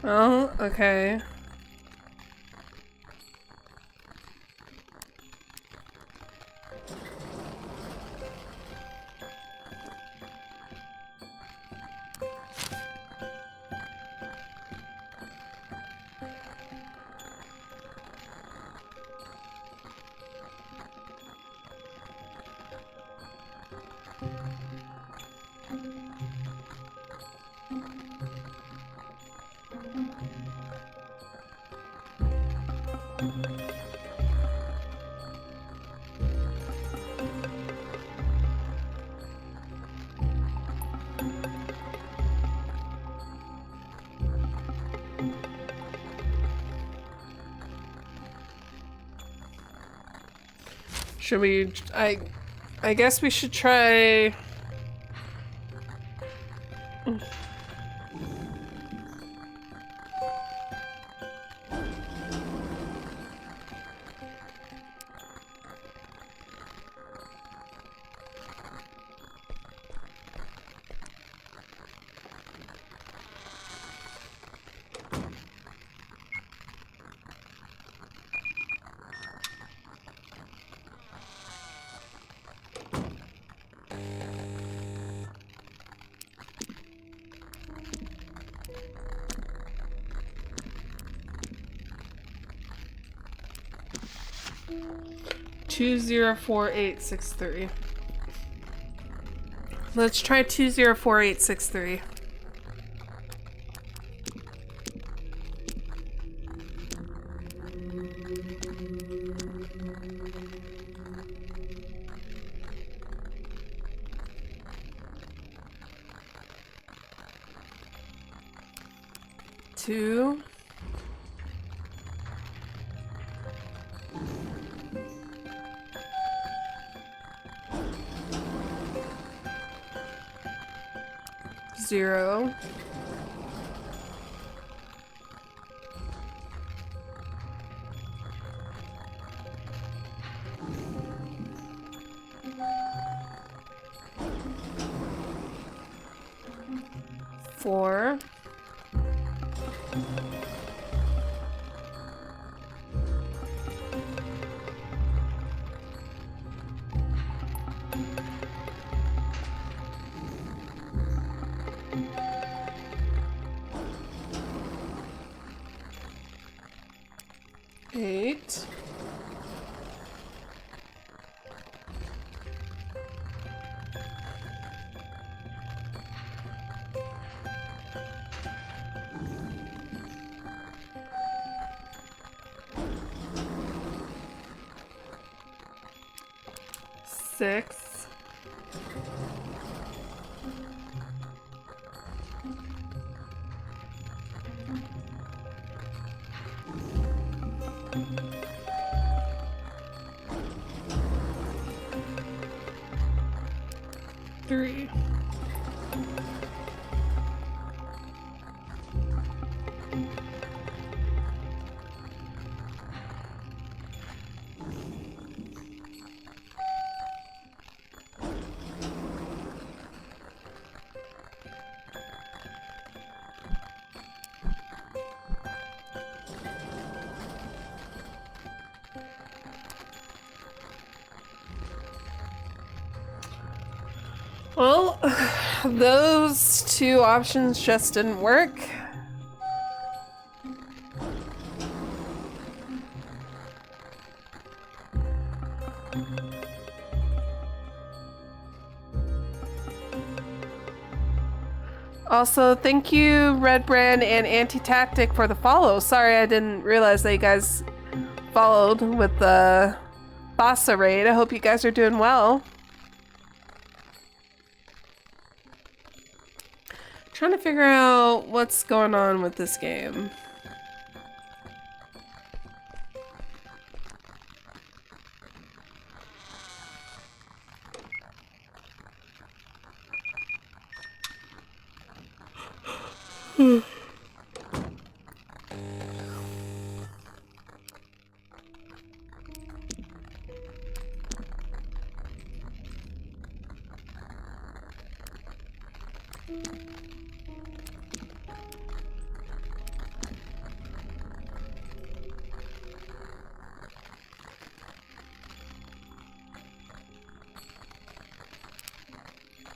Oh, okay. Should we... I guess we should try... Two 204863. Let's try 204863. Two. Zero. Four. Eight. Six. Three. Well, those two options just didn't work. Also, thank you, Red Brand and Anti-Tactic, for the follow. Sorry, I didn't realize that you guys followed with the Bossa raid. I hope you guys are doing well. Trying to figure out what's going on with this game.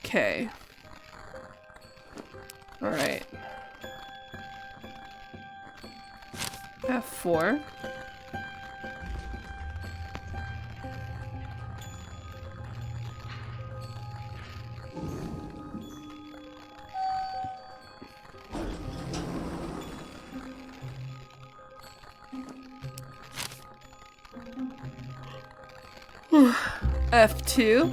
Okay. All right. F4. F2.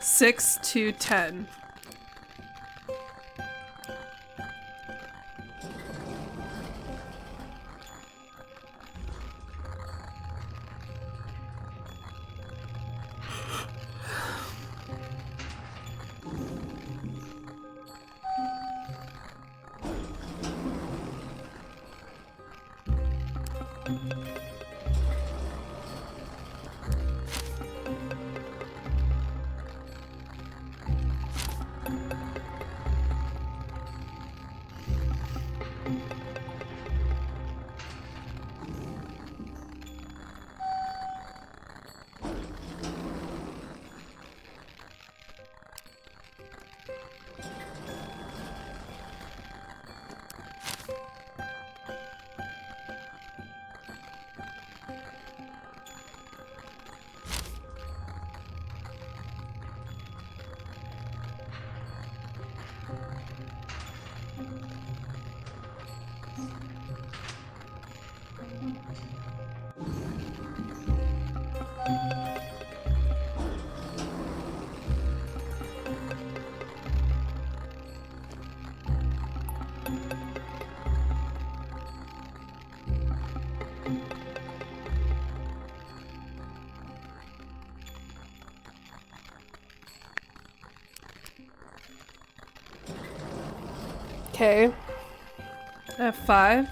6 to 10. Okay. I have 5.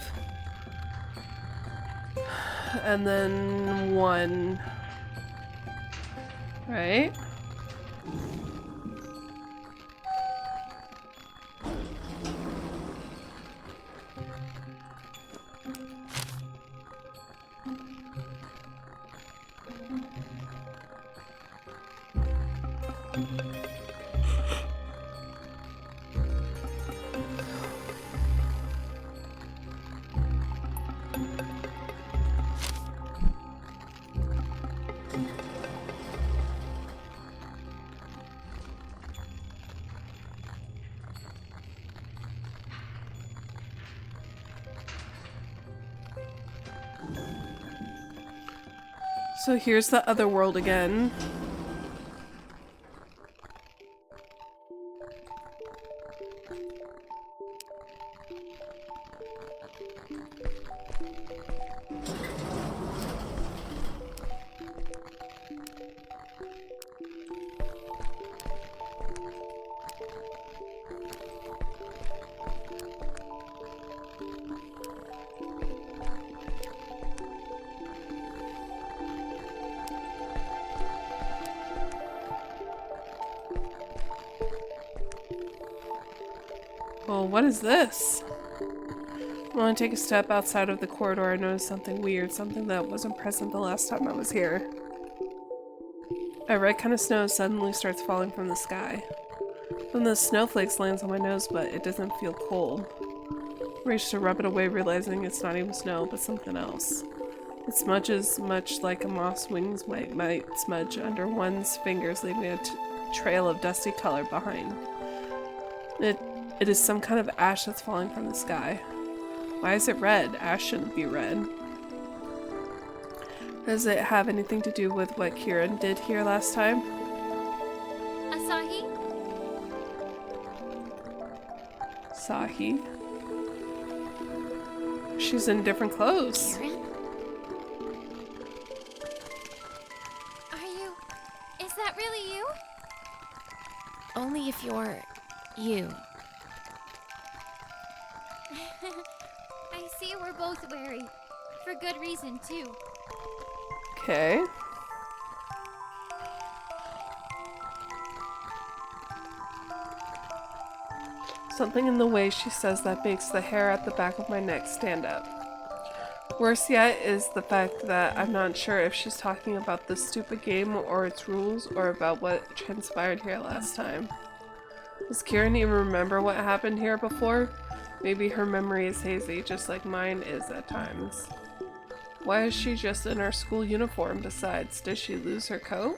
And then 1. Right? So here's the other world again. Well, what is this? When I take a step outside of the corridor, I notice something weird, something that wasn't present the last time I was here. A red kind of snow suddenly starts falling from the sky. One of the snowflakes lands on my nose, but it doesn't feel cold. I reach to rub it away, realizing it's not even snow, but something else. It smudges much like a moth's wings might smudge under one's fingers, leaving a trail of dusty color behind. It is some kind of ash that's falling from the sky. Why is it red? Ash shouldn't be red. Does it have anything to do with what Kieran did here last time? Asahi? Sahi? She's in different clothes. Kieran? Is that really you? Only if you're you. I see we're both wary. For good reason, too. Okay. Something in the way she says that makes the hair at the back of my neck stand up. Worse yet is the fact that I'm not sure if she's talking about this stupid game or its rules or about what transpired here last time. Does Kieran even remember what happened here before? Maybe her memory is hazy, just like mine is at times. Why is she just in her school uniform besides? Did she lose her coat?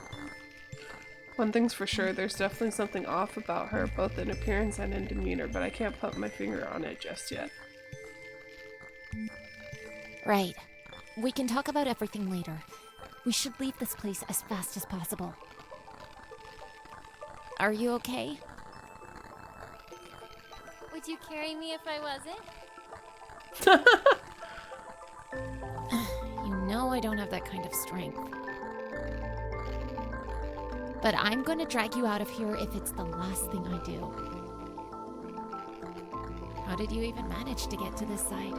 One thing's for sure, there's definitely something off about her, both in appearance and in demeanor, but I can't put my finger on it just yet. Right. We can talk about everything later. We should leave this place as fast as possible. Are you okay? Would you carry me if I wasn't? You know I don't have that kind of strength. But I'm gonna drag you out of here if it's the last thing I do. How did you even manage to get to this side?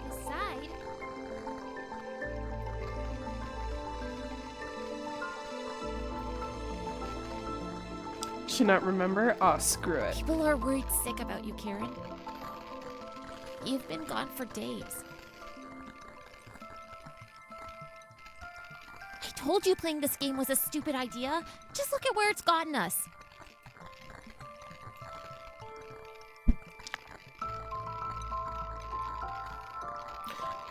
The side? Should not remember? Oh, screw it. People are worried sick about you, Karen. You've been gone for days. I told you playing this game was a stupid idea. Just look at where it's gotten us.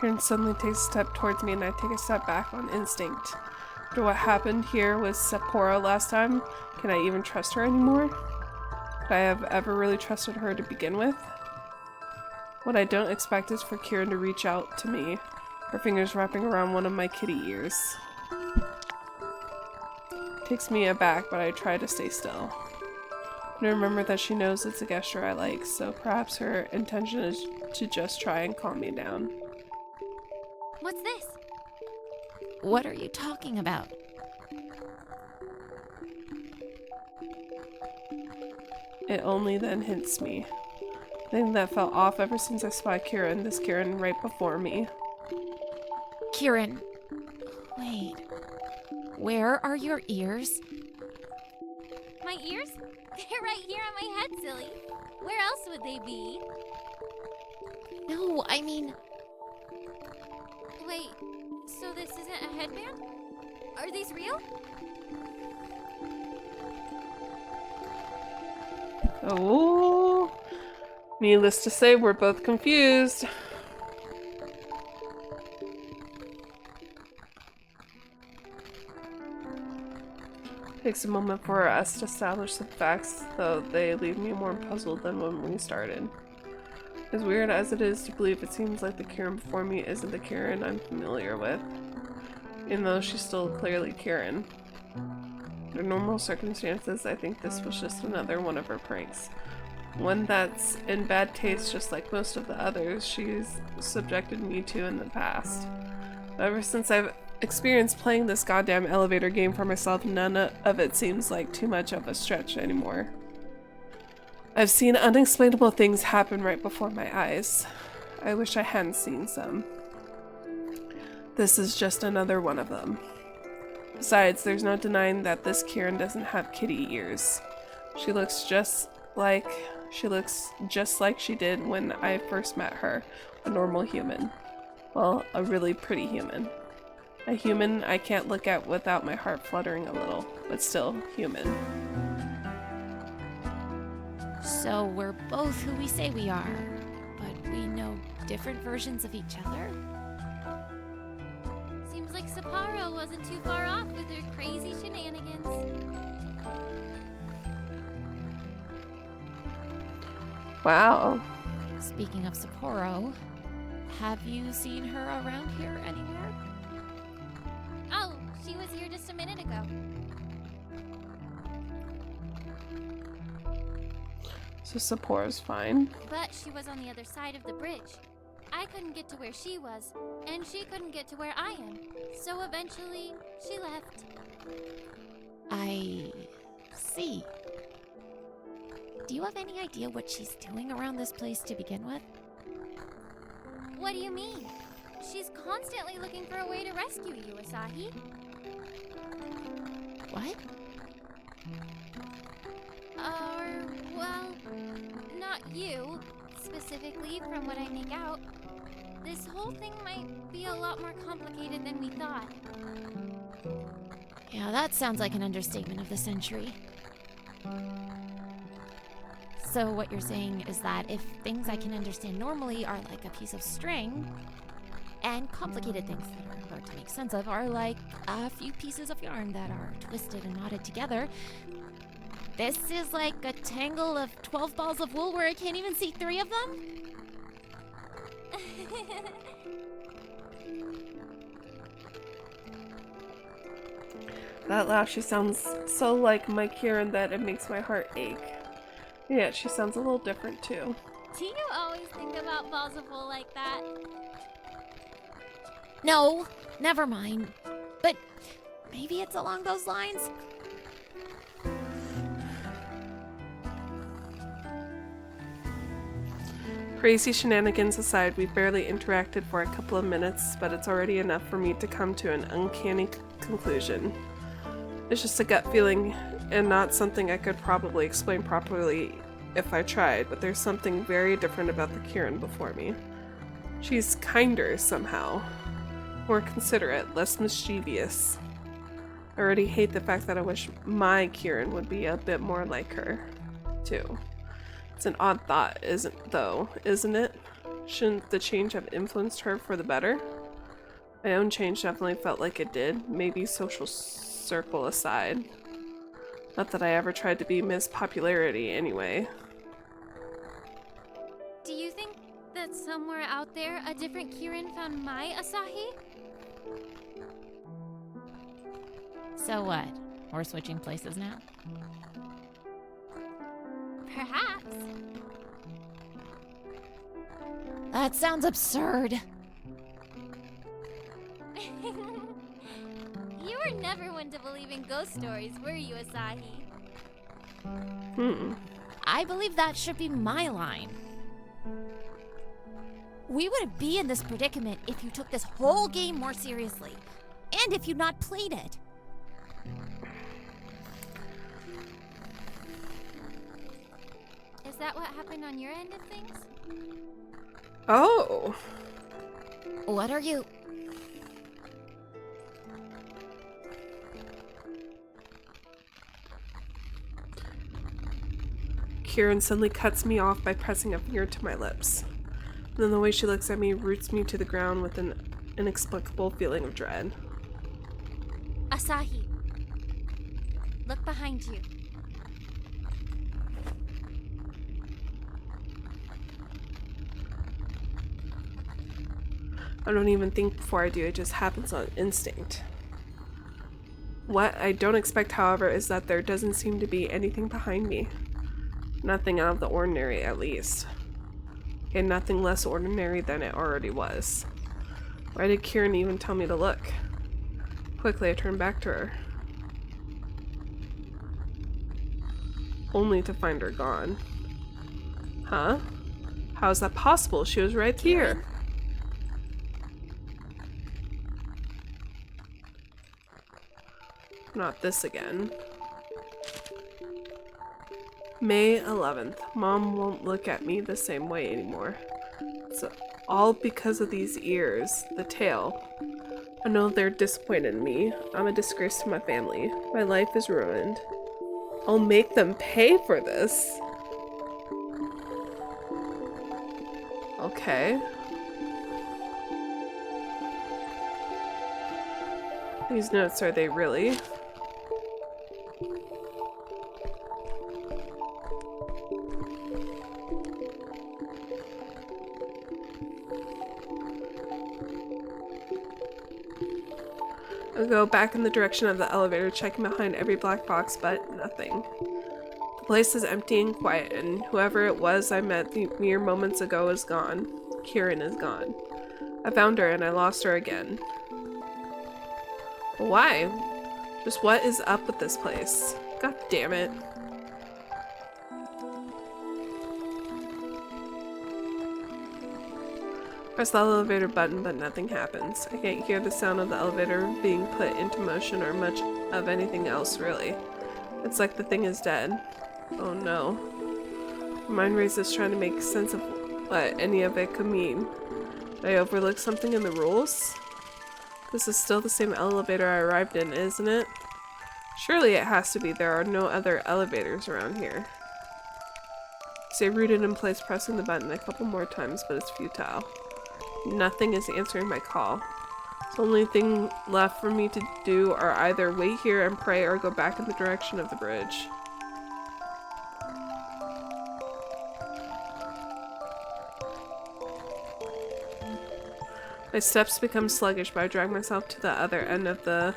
Karen suddenly takes a step towards me and I take a step back on instinct. After what happened here with Sapporo last time, can I even trust her anymore? Could I have ever really trusted her to begin with? What I don't expect is for Kieran to reach out to me, her fingers wrapping around one of my kitty ears. Takes me aback, but I try to stay still. And I remember that she knows it's a gesture I like, so perhaps her intention is to just try and calm me down. What's this? What are you talking about? It only then hits me. Thing that felt off ever since I spotted Kieran, this Kieran right before me. Kieran. Wait. Where are your ears? My ears? They're right here on my head, silly. Where else would they be? No, I mean... Wait, so this isn't a headband? Are these real? Oh, needless to say, we're both confused. Takes a moment for us to establish the facts, though they leave me more puzzled than when we started. As weird as it is to believe, it seems like the Kieran before me isn't the Kieran I'm familiar with, even though she's still clearly Kieran. Under normal circumstances, I think this was just another one of her pranks. One that's in bad taste just like most of the others she's subjected me to in the past. But ever since I've experienced playing this goddamn elevator game for myself, none of it seems like too much of a stretch anymore. I've seen unexplainable things happen right before my eyes. I wish I hadn't seen some. This is just another one of them. Besides, there's no denying that this Kieran doesn't have kitty ears. She looks just like she did when I first met her, a normal human. Well, a really pretty human. A human I can't look at without my heart fluttering a little, but still human. So we're both who we say we are, but we know different versions of each other? Seems like Sapporo wasn't too far off with her crazy shenanigans. Wow. Speaking of Sapporo, have you seen her around here anywhere? Oh, she was here just a minute ago. So Sapporo's fine. But she was on the other side of the bridge. I couldn't get to where she was, and she couldn't get to where I am. So eventually, she left. I see. Do you have any idea what she's doing around this place to begin with? What do you mean? She's constantly looking for a way to rescue you, Asahi. What? Well, not you, specifically from what I make out. This whole thing might be a lot more complicated than we thought. Yeah, that sounds like an understatement of the century. So what you're saying is that if things I can understand normally are like a piece of string, and complicated things that are hard to make sense of are like a few pieces of yarn that are twisted and knotted together, this is like a tangle of 12 balls of wool where I can't even see 3 of them? That laugh, she sounds so like my Kieran that it makes my heart ache. Yeah, she sounds a little different too. Do you always think about Balsaful like that? No, never mind. But maybe it's along those lines. Crazy shenanigans aside, we barely interacted for a couple of minutes, but it's already enough for me to come to an uncanny conclusion. It's just a gut feeling and not something I could probably explain properly if I tried, but there's something very different about the Kieran before me. She's kinder somehow. More considerate, less mischievous. I already hate the fact that I wish my Kieran would be a bit more like her, too. It's an odd thought, isn't it? Shouldn't the change have influenced her for the better? My own change definitely felt like it did, maybe social circle aside. Not that I ever tried to be Miss Popularity anyway. Do you think that somewhere out there a different Kieran found my Asahi? So what? We're switching places now? Perhaps. That sounds absurd. You were never one to believe in ghost stories, were you, Asahi? I believe that should be my line. We wouldn't be in this predicament if you took this whole game more seriously, and if you'd not played it. Is that what happened on your end of things? Oh! What are you... Kieran suddenly cuts me off by pressing a finger to my lips. And then the way she looks at me roots me to the ground with an inexplicable feeling of dread. Asahi, look behind you. I don't even think before I do, it just happens on instinct. What I don't expect, however, is that there doesn't seem to be anything behind me. Nothing out of the ordinary, at least. And nothing less ordinary than it already was. Why did Kieran even tell me to look? Quickly, I turned back to her. Only to find her gone. Huh? How is that possible? She was right here. Not this again. May 11th. Mom won't look at me the same way anymore. It's all because of these ears. The tail. I know they're disappointed in me. I'm a disgrace to my family. My life is ruined. I'll make them pay for this. Okay. These notes, are they really? I'll go back in the direction of the elevator, checking behind every black box, but nothing. The place is empty and quiet, and whoever it was I met mere moments ago is gone. Kieran is gone. I found her and I lost her again. Why? Just what is up with this place? God damn it. Press the elevator button, but nothing happens. I can't hear the sound of the elevator being put into motion or much of anything else, really. It's like the thing is dead. Oh no. My mind races trying to make sense of what any of it could mean. Did I overlook something in the rules? This is still the same elevator I arrived in, isn't it? Surely it has to be. There are no other elevators around here. I stay rooted in place, pressing the button a couple more times, but it's futile. Nothing is answering my call. The only thing left for me to do are either wait here and pray or go back in the direction of the bridge. My steps become sluggish, but I drag myself to the other end of the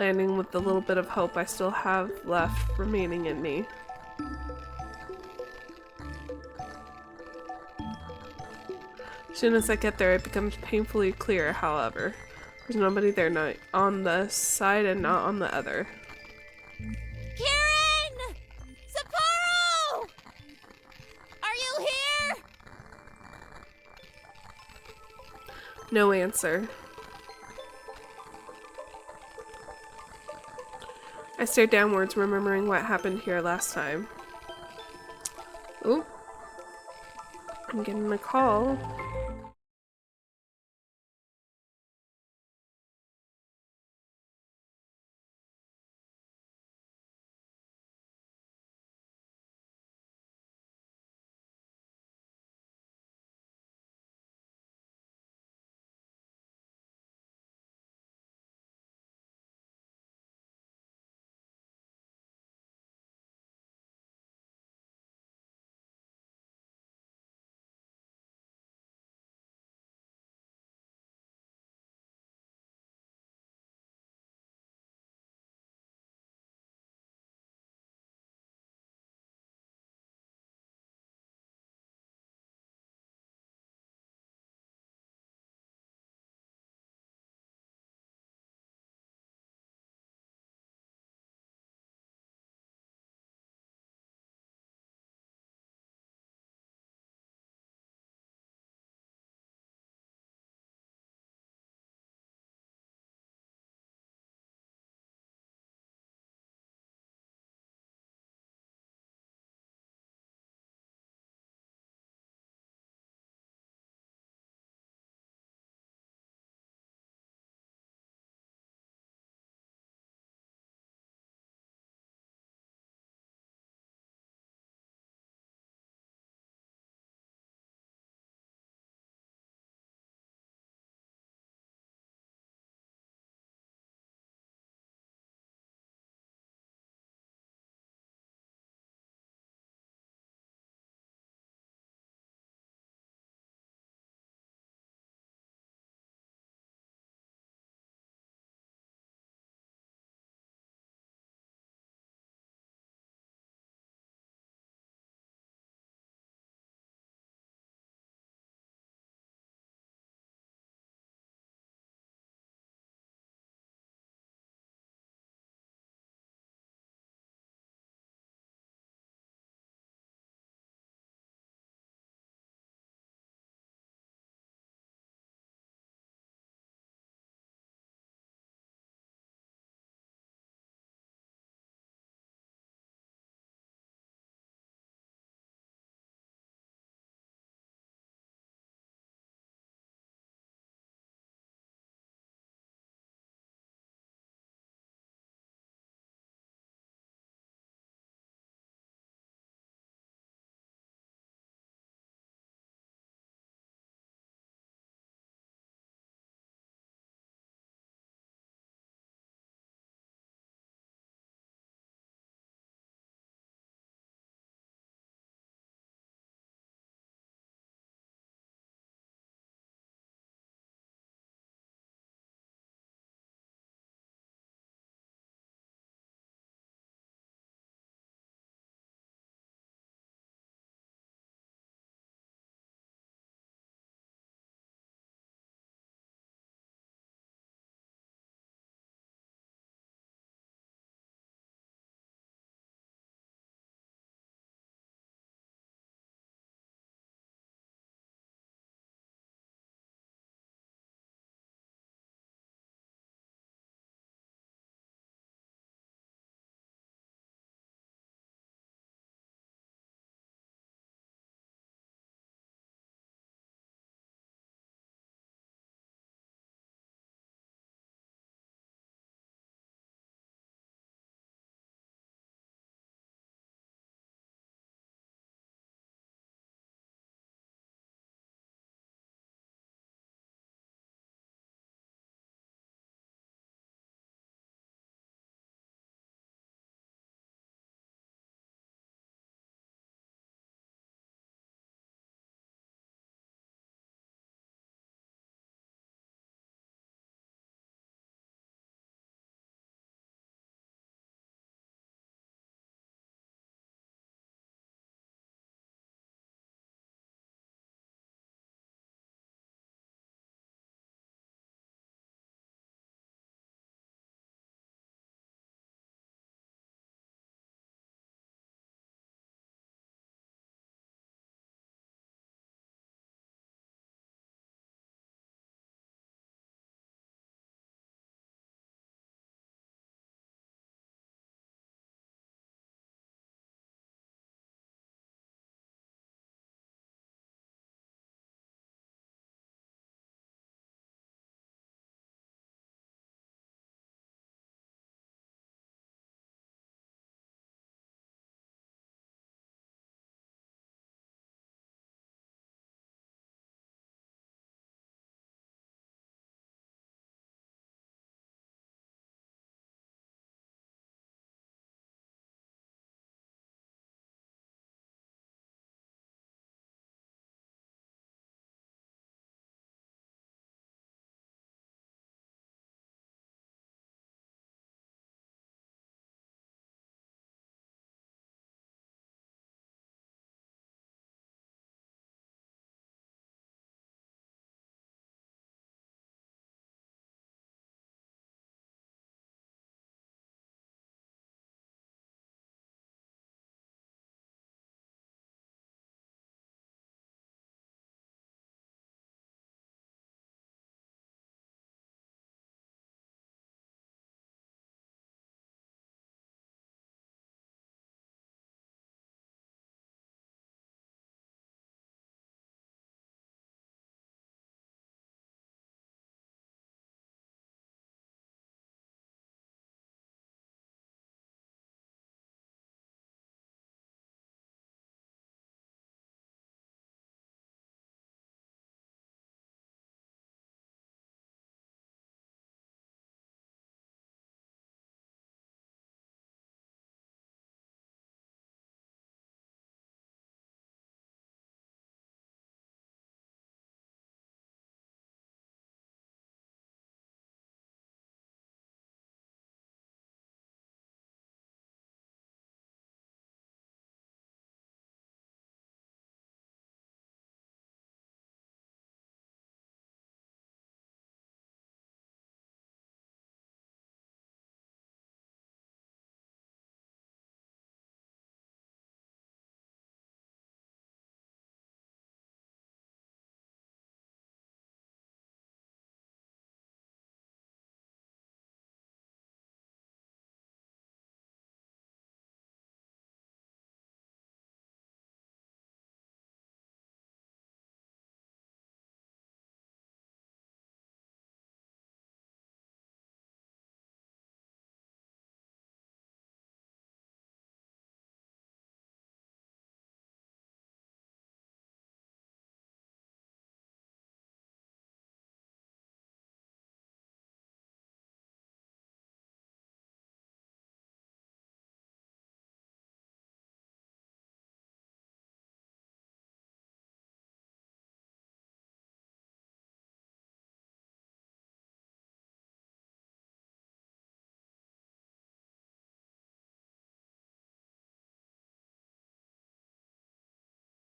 landing with the little bit of hope I still have left remaining in me. As soon as I get there, it becomes painfully clear, however. There's nobody there, not on the side and not on the other. Kieran! Sapporo! Are you here? No answer. I stare downwards, remembering what happened here last time. Ooh. I'm getting a call.